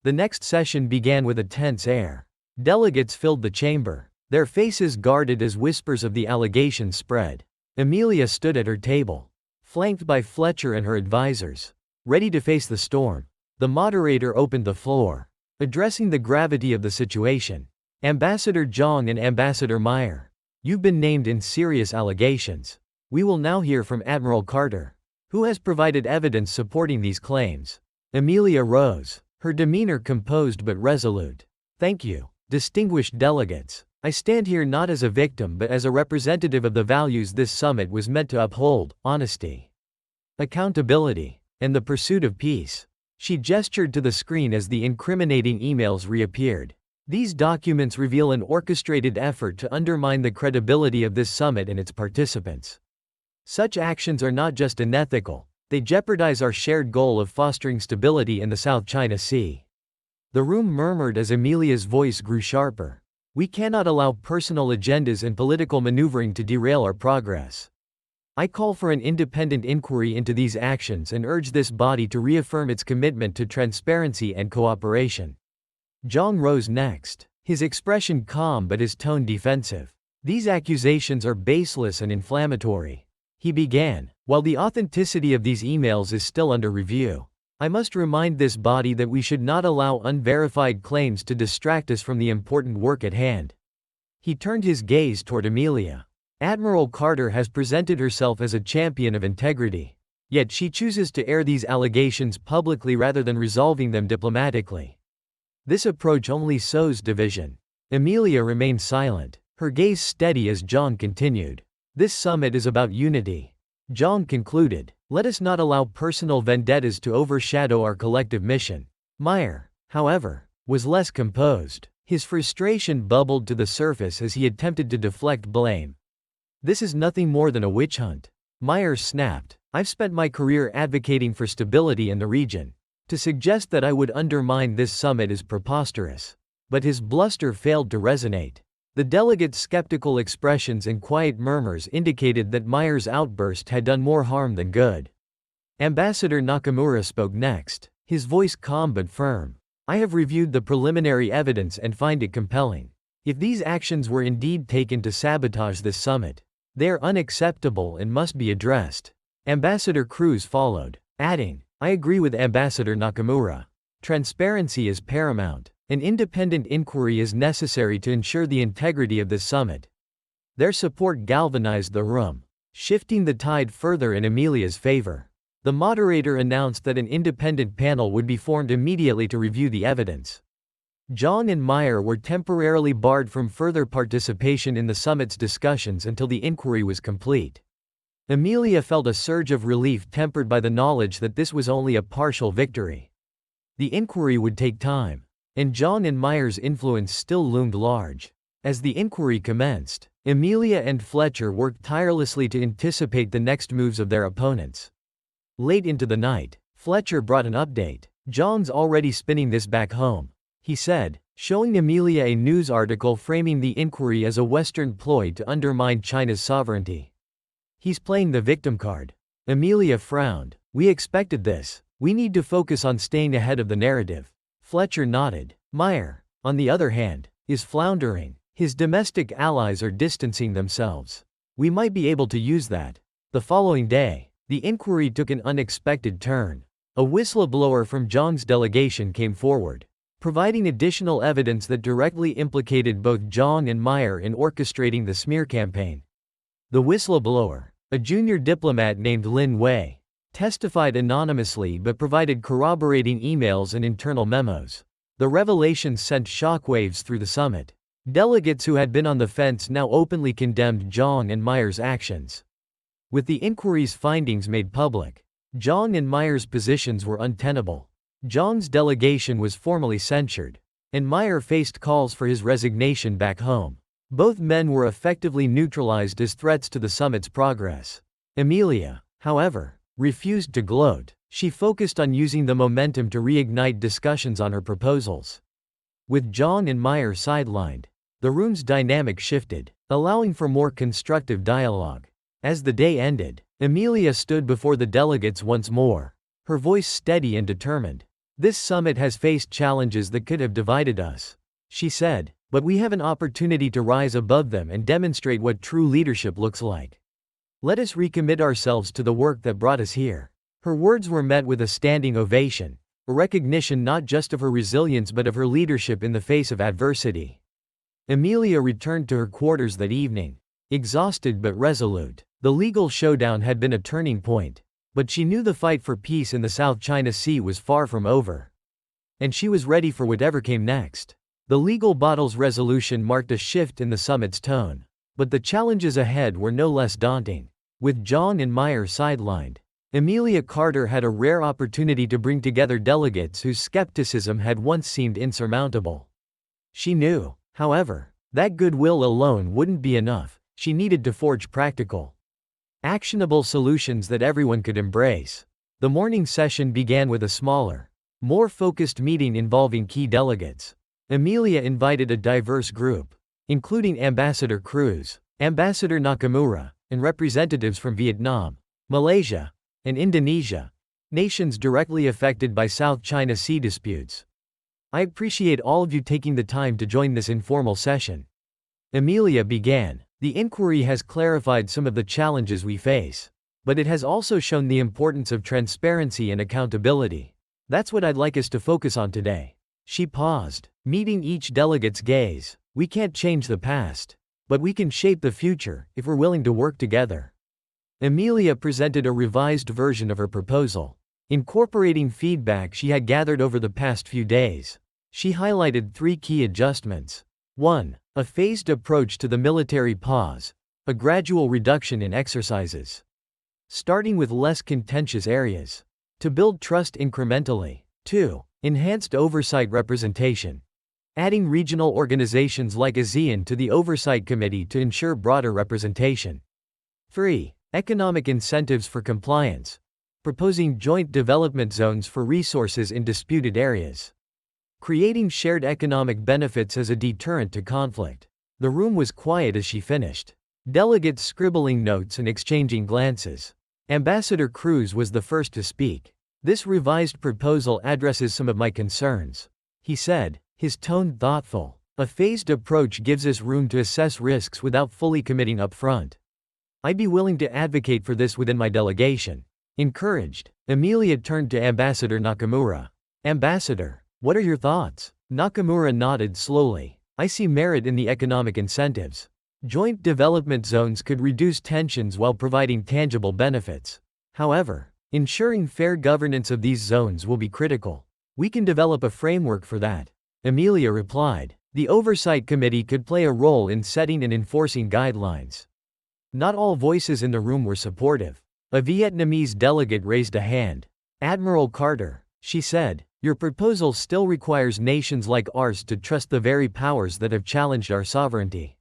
The next session began with a tense air. Delegates filled the chamber, their faces guarded as whispers of the allegations spread. Emilia stood at her table, flanked by Fletcher and her advisors, ready to face the storm. The moderator opened the floor, addressing the gravity of the situation. Ambassador Zhang and Ambassador Meyer, you've been named in serious allegations. We will now hear from Admiral Carter, who has provided evidence supporting these claims. Emilia rose, her demeanor composed but resolute. Thank you, distinguished delegates. I stand here not as a victim but as a representative of the values this summit was meant to uphold: honesty, accountability, and the pursuit of peace. She gestured to the screen as the incriminating emails reappeared. These documents reveal an orchestrated effort to undermine the credibility of this summit and its participants. Such actions are not just unethical, they jeopardize our shared goal of fostering stability in the South China Sea. The room murmured as Amelia's voice grew sharper. We cannot allow personal agendas and political maneuvering to derail our progress. I call for an independent inquiry into these actions and urge this body to reaffirm its commitment to transparency and cooperation. Zhang rose next, his expression calm but his tone defensive. These accusations are baseless and inflammatory. He began, while the authenticity of these emails is still under review, I must remind this body that we should not allow unverified claims to distract us from the important work at hand. He turned his gaze toward Amelia. Admiral Carter has presented herself as a champion of integrity. Yet she chooses to air these allegations publicly rather than resolving them diplomatically. This approach only sows division. Amelia remained silent, her gaze steady as Zhang continued. This summit is about unity. Zhang concluded. Let us not allow personal vendettas to overshadow our collective mission. Meyer, however, was less composed. His frustration bubbled to the surface as he attempted to deflect blame. This is nothing more than a witch hunt. Meyer snapped. I've spent my career advocating for stability in the region. To suggest that I would undermine this summit is preposterous. But his bluster failed to resonate. The delegates' skeptical expressions and quiet murmurs indicated that Meyer's outburst had done more harm than good. Ambassador Nakamura spoke next, his voice calm but firm. I have reviewed the preliminary evidence and find it compelling. If these actions were indeed taken to sabotage this summit, they are unacceptable and must be addressed. Ambassador Cruz followed, adding, I agree with Ambassador Nakamura. Transparency is paramount. An independent inquiry is necessary to ensure the integrity of this summit. Their support galvanized the room, shifting the tide further in Amelia's favor. The moderator announced that an independent panel would be formed immediately to review the evidence. Zhang and Meyer were temporarily barred from further participation in the summit's discussions until the inquiry was complete. Amelia felt a surge of relief tempered by the knowledge that this was only a partial victory. The inquiry would take time, and Zhang and Meyer's influence still loomed large. As the inquiry commenced, Amelia and Fletcher worked tirelessly to anticipate the next moves of their opponents. Late into the night, Fletcher brought an update. Zhang's already spinning this back home, he said, showing Amelia a news article framing the inquiry as a Western ploy to undermine China's sovereignty. He's playing the victim card. Amelia frowned. We expected this. We need to focus on staying ahead of the narrative. Fletcher nodded. Meyer, on the other hand, is floundering. His domestic allies are distancing themselves. We might be able to use that. The following day, the inquiry took an unexpected turn. A whistleblower from Zhang's delegation came forward, providing additional evidence that directly implicated both Zhang and Meyer in orchestrating the smear campaign. The whistleblower, a junior diplomat named Lin Wei, testified anonymously but provided corroborating emails and internal memos. The revelations sent shockwaves through the summit. Delegates who had been on the fence now openly condemned Zhang and Meyer's actions. With the inquiry's findings made public, Zhang and Meyer's positions were untenable. Zhang's delegation was formally censured, and Meyer faced calls for his resignation back home. Both men were effectively neutralized as threats to the summit's progress. Amelia, however, refused to gloat. She focused on using the momentum to reignite discussions on her proposals. With Zhang and Meyer sidelined, the room's dynamic shifted, allowing for more constructive dialogue. As the day ended, Amelia stood before the delegates once more, her voice steady and determined. This summit has faced challenges that could have divided us, she said, but we have an opportunity to rise above them and demonstrate what true leadership looks like. Let us recommit ourselves to the work that brought us here. Her words were met with a standing ovation, a recognition not just of her resilience but of her leadership in the face of adversity. Amelia returned to her quarters that evening, exhausted but resolute. The legal showdown had been a turning point, but she knew the fight for peace in the South China Sea was far from over. And she was ready for whatever came next. The legal bottles resolution marked a shift in the summit's tone. But the challenges ahead were no less daunting. With Zhang and Meyer sidelined, Amelia Carter had a rare opportunity to bring together delegates whose skepticism had once seemed insurmountable. She knew, however, that goodwill alone wouldn't be enough. She needed to forge practical, actionable solutions that everyone could embrace. The morning session began with a smaller, more focused meeting involving key delegates. Amelia invited a diverse group, including Ambassador Cruz, Ambassador Nakamura, and representatives from Vietnam, Malaysia, and Indonesia, nations directly affected by South China Sea disputes. I appreciate all of you taking the time to join this informal session. Amelia began. The inquiry has clarified some of the challenges we face, but it has also shown the importance of transparency and accountability. That's what I'd like us to focus on today. She paused, meeting each delegate's gaze. We can't change the past, but we can shape the future if we're willing to work together. Amelia presented a revised version of her proposal, incorporating feedback she had gathered over the past few days. She highlighted 3 key adjustments. 1. A phased approach to the military pause, a gradual reduction in exercises, starting with less contentious areas, to build trust incrementally. 2. Enhanced oversight representation, adding regional organizations like ASEAN to the Oversight Committee to ensure broader representation. 3. Economic incentives for compliance, proposing joint development zones for resources in disputed areas, creating shared economic benefits as a deterrent to conflict. The room was quiet as she finished, delegates scribbling notes and exchanging glances. Ambassador Cruz was the first to speak. This revised proposal addresses some of my concerns, he said, his tone thoughtful. A phased approach gives us room to assess risks without fully committing up front. I'd be willing to advocate for this within my delegation. Encouraged, Amelia turned to Ambassador Nakamura. Ambassador, what are your thoughts? Nakamura nodded slowly. I see merit in the economic incentives. Joint development zones could reduce tensions while providing tangible benefits. However, ensuring fair governance of these zones will be critical. We can develop a framework for that. Amelia replied. The Oversight Committee could play a role in setting and enforcing guidelines. Not all voices in the room were supportive. A Vietnamese delegate raised a hand. Admiral Carter, she said, your proposal still requires nations like ours to trust the very powers that have challenged our sovereignty.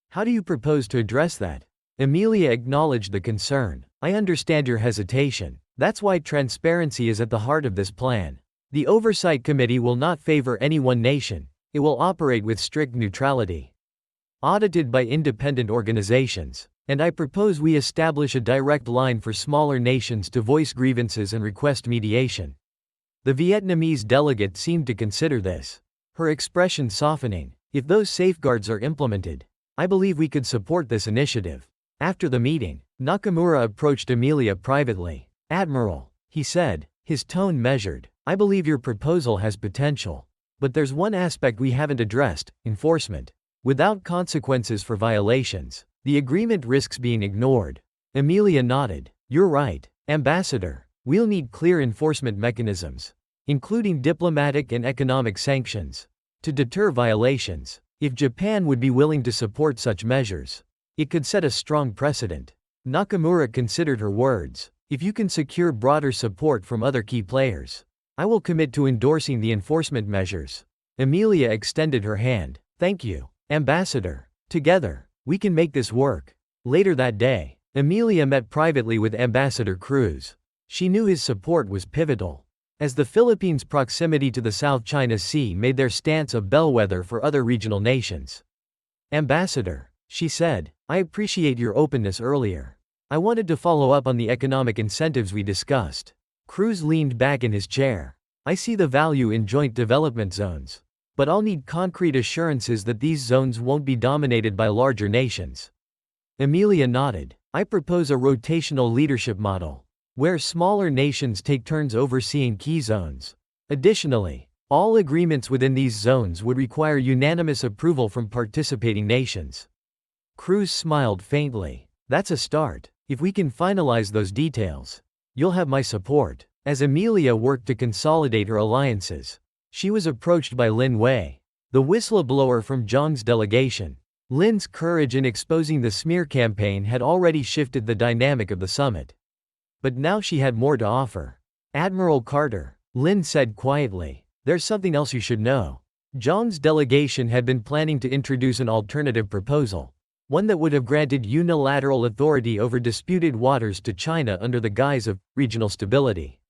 How do you propose to address that? Amelia acknowledged the concern. I understand your hesitation. That's why transparency is at the heart of this plan. The Oversight Committee will not favor any one nation. It will operate with strict neutrality, audited by independent organizations. And I propose we establish a direct line for smaller nations to voice grievances and request mediation. The Vietnamese delegate seemed to consider this, her expression softening. If those safeguards are implemented, I believe we could support this initiative. After the meeting, Nakamura approached Amelia privately. Admiral, he said, his tone measured, I believe your proposal has potential. But there's one aspect we haven't addressed, enforcement. Without consequences for violations, the agreement risks being ignored. Amelia nodded. You're right, Ambassador. We'll need clear enforcement mechanisms, including diplomatic and economic sanctions, to deter violations. If Japan would be willing to support such measures, it could set a strong precedent. Nakamura considered her words. If you can secure broader support from other key players, I will commit to endorsing the enforcement measures. Amelia extended her hand. Thank you, Ambassador. Together, we can make this work. Later that day, Amelia met privately with Ambassador Cruz. She knew his support was pivotal, as the Philippines' proximity to the South China Sea made their stance a bellwether for other regional nations. Ambassador, she said, I appreciate your openness earlier. I wanted to follow up on the economic incentives we discussed. Cruz leaned back in his chair. I see the value in joint development zones, but I'll need concrete assurances that these zones won't be dominated by larger nations. Amelia nodded. I propose a rotational leadership model, where smaller nations take turns overseeing key zones. Additionally, all agreements within these zones would require unanimous approval from participating nations. Cruz smiled faintly. That's a start. If we can finalize those details, you'll have my support. As Amelia worked to consolidate her alliances, she was approached by Lin Wei. the whistleblower from Zhang's delegation. Lin's courage in exposing the smear campaign had already shifted the dynamic of the summit. But now she had more to offer. Admiral Carter, Lin said quietly, there's something else you should know. Zhang's delegation had been planning to introduce an alternative proposal. One that would have granted unilateral authority over disputed waters to China under the guise of regional stability.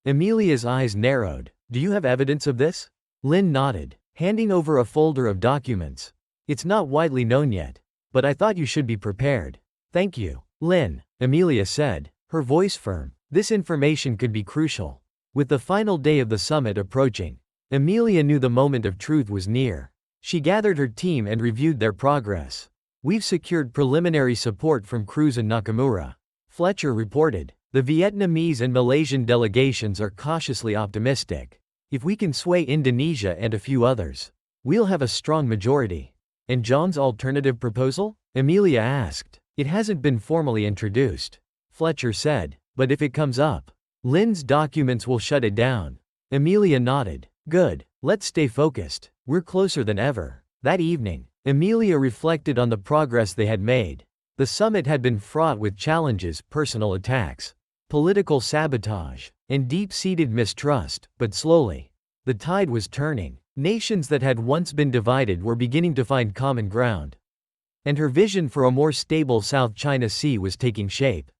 Amelia's eyes narrowed. Do you have evidence of this? Lin nodded, handing over a folder of documents. It's not widely known yet, but I thought you should be prepared. Thank you, Lin, Amelia said, her voice firm. This information could be crucial. With the final day of the summit approaching, Amelia knew the moment of truth was near. She gathered her team and reviewed their progress. We've secured preliminary support from Cruz and Nakamura, Fletcher reported. The Vietnamese and Malaysian delegations are cautiously optimistic. If we can sway Indonesia and a few others, we'll have a strong majority. And John's alternative proposal? Amelia asked. It hasn't been formally introduced, Fletcher said, but if it comes up, Lin's documents will shut it down. Amelia nodded. Good, let's stay focused. We're closer than ever. That evening, Amelia reflected on the progress they had made. The summit had been fraught with challenges, personal attacks, political sabotage, and deep-seated mistrust, but slowly, the tide was turning. Nations that had once been divided were beginning to find common ground. And her vision for a more stable South China Sea was taking shape.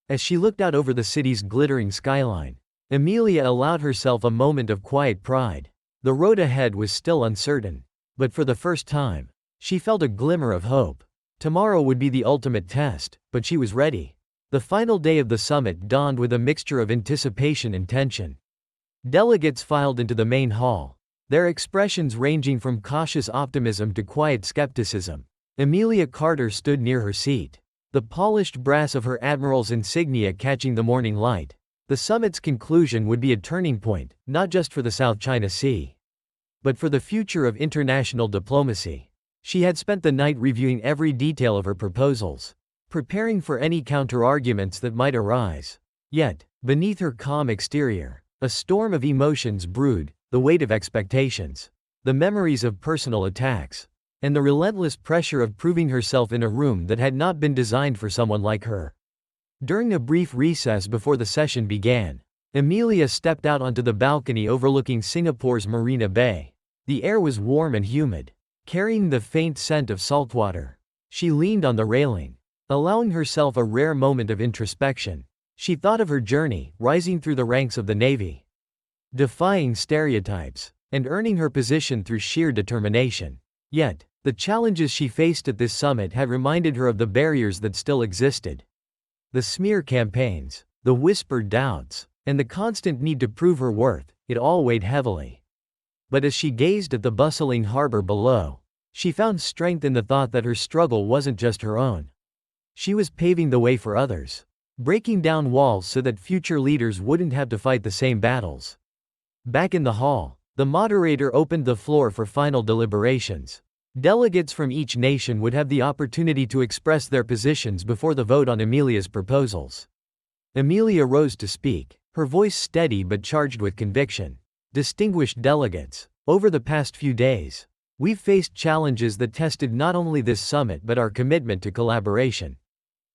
As she looked out over the city's glittering skyline, Amelia allowed herself a moment of quiet pride. The road ahead was still uncertain, but for the first time, she felt a glimmer of hope. Tomorrow would be the ultimate test, but she was ready. The final day of the summit dawned with a mixture of anticipation and tension. Delegates filed into the main hall, their expressions ranging from cautious optimism to quiet skepticism. Amelia Carter stood near her seat, the polished brass of her admiral's insignia catching the morning light. The summit's conclusion would be a turning point, not just for the South China Sea, but for the future of international diplomacy. She had spent the night reviewing every detail of her proposals, preparing for any counterarguments that might arise. Yet, beneath her calm exterior, a storm of emotions brewed, the weight of expectations, the memories of personal attacks, and the relentless pressure of proving herself in a room that had not been designed for someone like her. During a brief recess before the session began, Amelia stepped out onto the balcony overlooking Singapore's Marina Bay. The air was warm and humid, carrying the faint scent of saltwater. She leaned on the railing, allowing herself a rare moment of introspection. She thought of her journey, rising through the ranks of the Navy, defying stereotypes, and earning her position through sheer determination. Yet, the challenges she faced at this summit had reminded her of the barriers that still existed. The smear campaigns, the whispered doubts, and the constant need to prove her worth, it all weighed heavily. But as she gazed at the bustling harbor below, she found strength in the thought that her struggle wasn't just her own. She was paving the way for others, breaking down walls so that future leaders wouldn't have to fight the same battles. Back in the hall, the moderator opened the floor for final deliberations. Delegates from each nation would have the opportunity to express their positions before the vote on Amelia's proposals. Amelia rose to speak, her voice steady but charged with conviction. Distinguished delegates, over the past few days, we've faced challenges that tested not only this summit but our commitment to collaboration.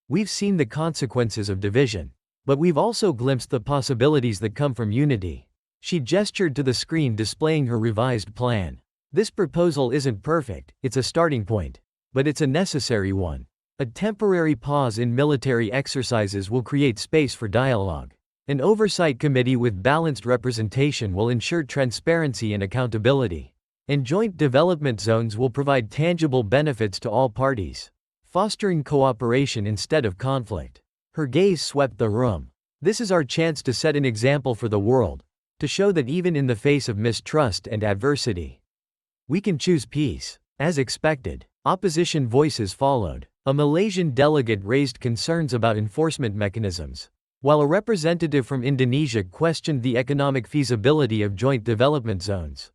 We've seen the consequences of division, but we've also glimpsed the possibilities that come from unity. She gestured to the screen displaying her revised plan. This proposal isn't perfect, it's a starting point, but it's a necessary one. A temporary pause in military exercises will create space for dialogue. An oversight committee with balanced representation will ensure transparency and accountability. And joint development zones will provide tangible benefits to all parties, fostering cooperation instead of conflict. Her gaze swept the room. This is our chance to set an example for the world, to show that even in the face of mistrust and adversity, we can choose peace. As expected, opposition voices followed. A Malaysian delegate raised concerns about enforcement mechanisms, while a representative from Indonesia questioned the economic feasibility of joint development zones.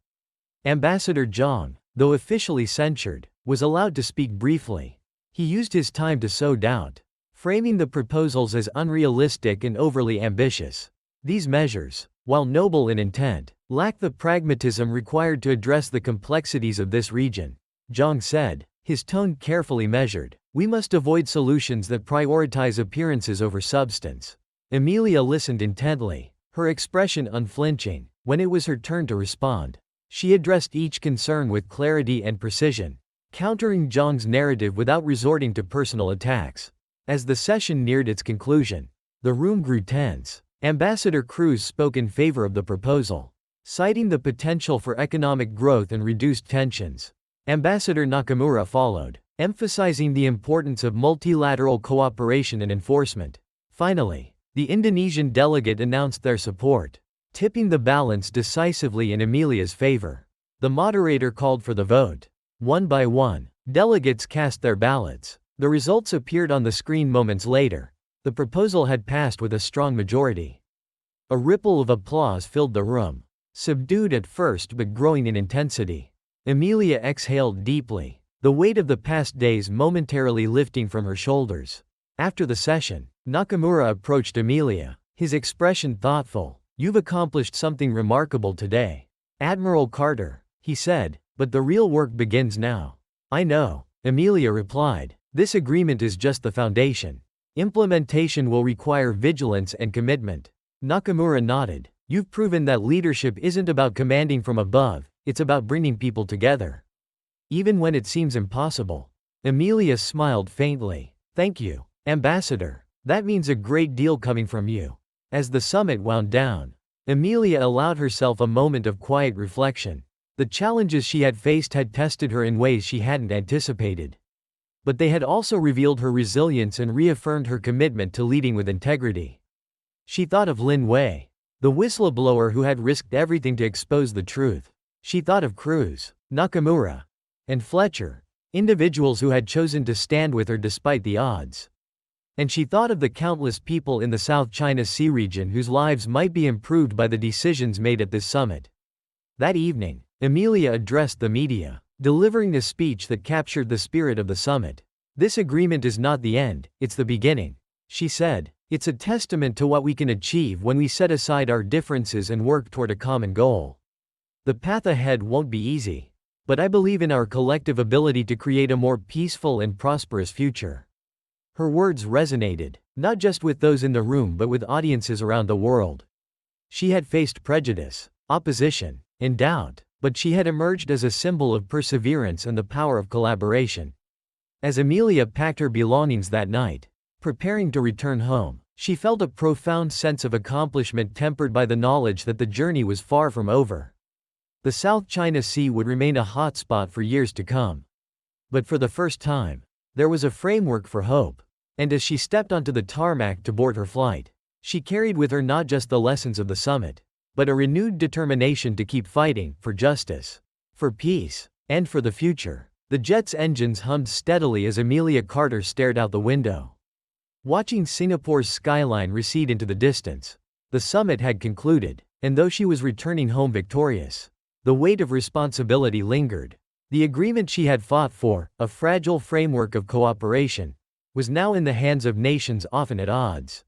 Ambassador Zhang, though officially censured, was allowed to speak briefly. He used his time to sow doubt, framing the proposals as unrealistic and overly ambitious. These measures, while noble in intent, lacked the pragmatism required to address the complexities of this region. Zhang said, his tone carefully measured. We must avoid solutions that prioritize appearances over substance. Emilia listened intently, her expression unflinching. When it was her turn to respond, she addressed each concern with clarity and precision, countering Zhang's narrative without resorting to personal attacks. As the session neared its conclusion, the room grew tense. Ambassador Cruz spoke in favor of the proposal, citing the potential for economic growth and reduced tensions. Ambassador Nakamura followed, emphasizing the importance of multilateral cooperation and enforcement. Finally, the Indonesian delegate announced their support, tipping the balance decisively in Emilia's favor. The moderator called for the vote. One by one, delegates cast their ballots. The results appeared on the screen moments later. The proposal had passed with a strong majority. A ripple of applause filled the room, subdued at first but growing in intensity. Emilia exhaled deeply, the weight of the past days momentarily lifting from her shoulders. After the session, Nakamura approached Emilia, his expression thoughtful. You've accomplished something remarkable today, Admiral Carter, he said, but the real work begins now. I know, Emilia replied. This agreement is just the foundation. Implementation will require vigilance and commitment. Nakamura nodded. You've proven that leadership isn't about commanding from above, it's about bringing people together, even when it seems impossible. Emilia smiled faintly. Thank you, Ambassador. That means a great deal coming from you. As the summit wound down, Emilia allowed herself a moment of quiet reflection. The challenges she had faced had tested her in ways she hadn't anticipated. But they had also revealed her resilience and reaffirmed her commitment to leading with integrity. She thought of Lin Wei, the whistleblower who had risked everything to expose the truth. She thought of Cruz, Nakamura, and Fletcher, individuals who had chosen to stand with her despite the odds. And she thought of the countless people in the South China Sea region whose lives might be improved by the decisions made at this summit. That evening, Emilia addressed the media, delivering a speech that captured the spirit of the summit. This agreement is not the end, it's the beginning, she said. It's a testament to what we can achieve when we set aside our differences and work toward a common goal. The path ahead won't be easy, but I believe in our collective ability to create a more peaceful and prosperous future. Her words resonated, not just with those in the room but with audiences around the world. She had faced prejudice, opposition, and doubt, but she had emerged as a symbol of perseverance and the power of collaboration. As Emilia packed her belongings that night, preparing to return home, she felt a profound sense of accomplishment tempered by the knowledge that the journey was far from over. The South China Sea would remain a hotspot for years to come. But for the first time, there was a framework for hope. And as she stepped onto the tarmac to board her flight, she carried with her not just the lessons of the summit, but a renewed determination to keep fighting for justice, for peace, and for the future. The jet's engines hummed steadily as Emilia Carter stared out the window, watching Singapore's skyline recede into the distance. The summit had concluded, and though she was returning home victorious, the weight of responsibility lingered. The agreement she had fought for, a fragile framework of cooperation, was now in the hands of nations often at odds.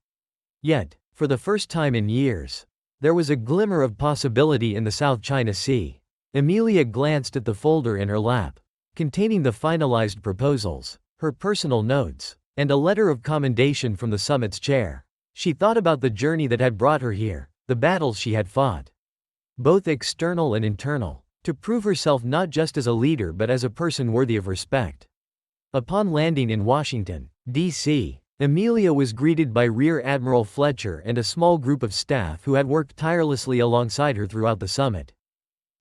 Yet, for the first time in years, there was a glimmer of possibility in the South China Sea. Emilia glanced at the folder in her lap, containing the finalized proposals, her personal notes, and a letter of commendation from the summit's chair. She thought about the journey that had brought her here, the battles she had fought, both external and internal, to prove herself not just as a leader but as a person worthy of respect. Upon landing in Washington, D.C., Emilia was greeted by Rear Admiral Fletcher and a small group of staff who had worked tirelessly alongside her throughout the summit.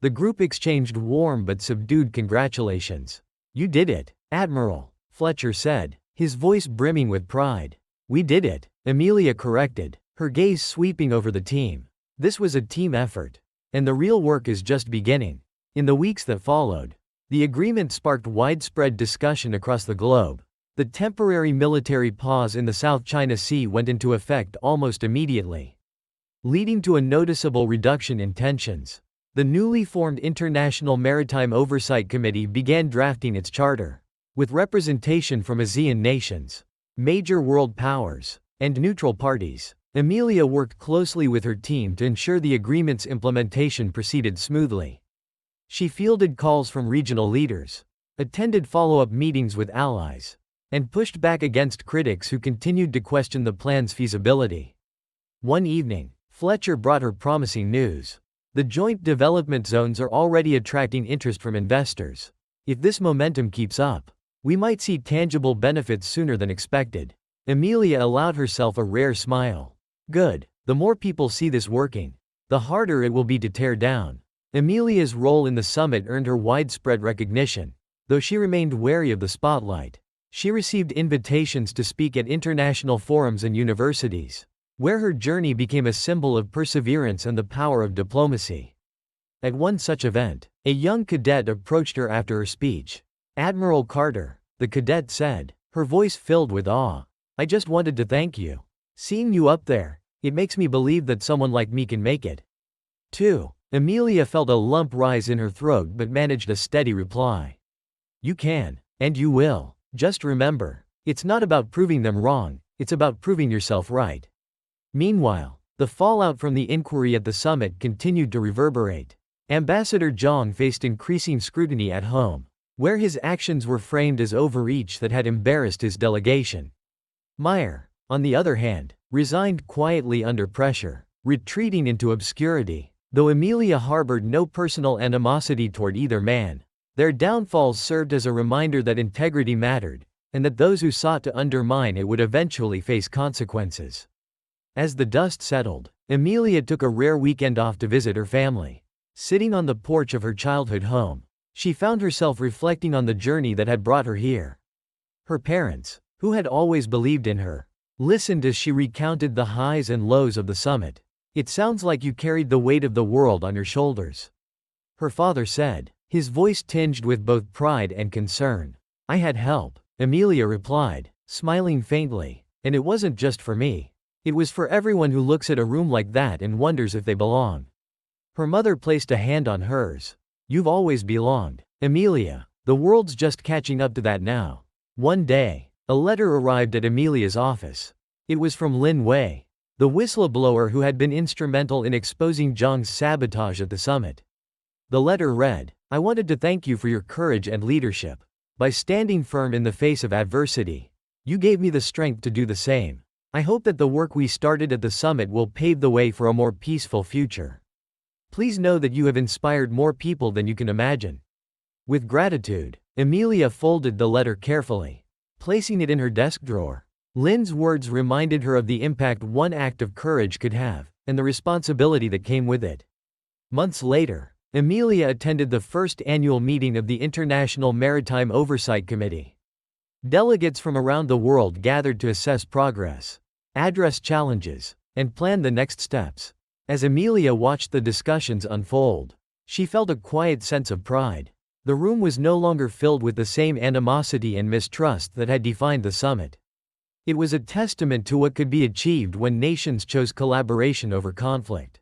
The group exchanged warm but subdued congratulations. "You did it, Admiral," Fletcher said, his voice brimming with pride. "We did it," Emilia corrected, her gaze sweeping over the team. This was a team effort, and the real work is just beginning. In the weeks that followed, the agreement sparked widespread discussion across the globe. The temporary military pause in the South China Sea went into effect almost immediately, leading to a noticeable reduction in tensions. The newly formed International Maritime Oversight Committee began drafting its charter, with representation from ASEAN nations, major world powers, and neutral parties. Amelia worked closely with her team to ensure the agreement's implementation proceeded smoothly. She fielded calls from regional leaders, attended follow-up meetings with allies, and pushed back against critics who continued to question the plan's feasibility. One evening, Fletcher brought her promising news. The joint development zones are already attracting interest from investors. If this momentum keeps up, we might see tangible benefits sooner than expected. Amelia allowed herself a rare smile. Good. The more people see this working, the harder it will be to tear down. Amelia's role in the summit earned her widespread recognition. Though she remained wary of the spotlight, she received invitations to speak at international forums and universities, where her journey became a symbol of perseverance and the power of diplomacy. At one such event, a young cadet approached her after her speech. "Admiral Carter," the cadet said, her voice filled with awe, "I just wanted to thank you. Seeing you up there, it makes me believe that someone like me can make it." 2. Amelia felt a lump rise in her throat but managed a steady reply. "You can. And you will. Just remember, it's not about proving them wrong, it's about proving yourself right." Meanwhile, the fallout from the inquiry at the summit continued to reverberate. Ambassador Zhang faced increasing scrutiny at home, where his actions were framed as overreach that had embarrassed his delegation. Meyer, on the other hand, resigned quietly under pressure, retreating into obscurity. Though Amelia harbored no personal animosity toward either man, their downfalls served as a reminder that integrity mattered, and that those who sought to undermine it would eventually face consequences. As the dust settled, Amelia took a rare weekend off to visit her family. Sitting on the porch of her childhood home, she found herself reflecting on the journey that had brought her here. Her parents, who had always believed in her, listened as she recounted the highs and lows of the summit. "It sounds like you carried the weight of the world on your shoulders," her father said, his voice tinged with both pride and concern. "I had help," Amelia replied, smiling faintly, "and it wasn't just for me. It was for everyone who looks at a room like that and wonders if they belong." Her mother placed a hand on hers. "You've always belonged, Amelia. The world's just catching up to that now." One day, a letter arrived at Amelia's office. It was from Lin Wei, the whistleblower who had been instrumental in exposing Zhang's sabotage at the summit. The letter read, "I wanted to thank you for your courage and leadership. By standing firm in the face of adversity, you gave me the strength to do the same. I hope that the work we started at the summit will pave the way for a more peaceful future. Please know that you have inspired more people than you can imagine." With gratitude, Amelia folded the letter carefully, placing it in her desk drawer. Lin's words reminded her of the impact one act of courage could have, and the responsibility that came with it. Months later, Amelia attended the first annual meeting of the International Maritime Oversight Committee. Delegates from around the world gathered to assess progress, address challenges, and plan the next steps. As Amelia watched the discussions unfold, she felt a quiet sense of pride. The room was no longer filled with the same animosity and mistrust that had defined the summit. It was a testament to what could be achieved when nations chose collaboration over conflict.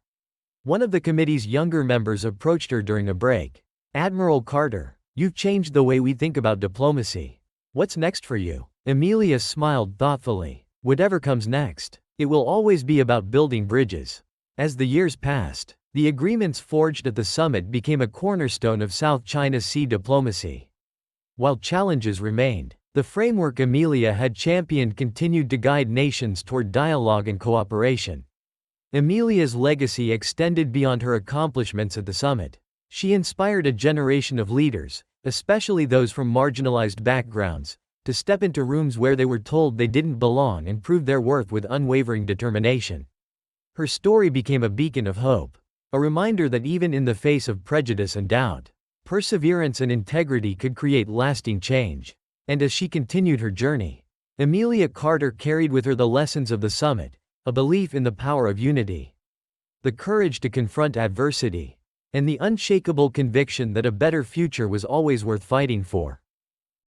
One of the committee's younger members approached her during a break. "Admiral Carter, you've changed the way we think about diplomacy. What's next for you?" Amelia smiled thoughtfully. "Whatever comes next, it will always be about building bridges." As the years passed, the agreements forged at the summit became a cornerstone of South China Sea diplomacy. While challenges remained, the framework Amelia had championed continued to guide nations toward dialogue and cooperation. Amelia's legacy extended beyond her accomplishments at the summit. She inspired a generation of leaders, especially those from marginalized backgrounds, to step into rooms where they were told they didn't belong and prove their worth with unwavering determination. Her story became a beacon of hope, a reminder that even in the face of prejudice and doubt, perseverance and integrity could create lasting change. And as she continued her journey, Amelia Carter carried with her the lessons of the summit, a belief in the power of unity, the courage to confront adversity, and the unshakable conviction that a better future was always worth fighting for.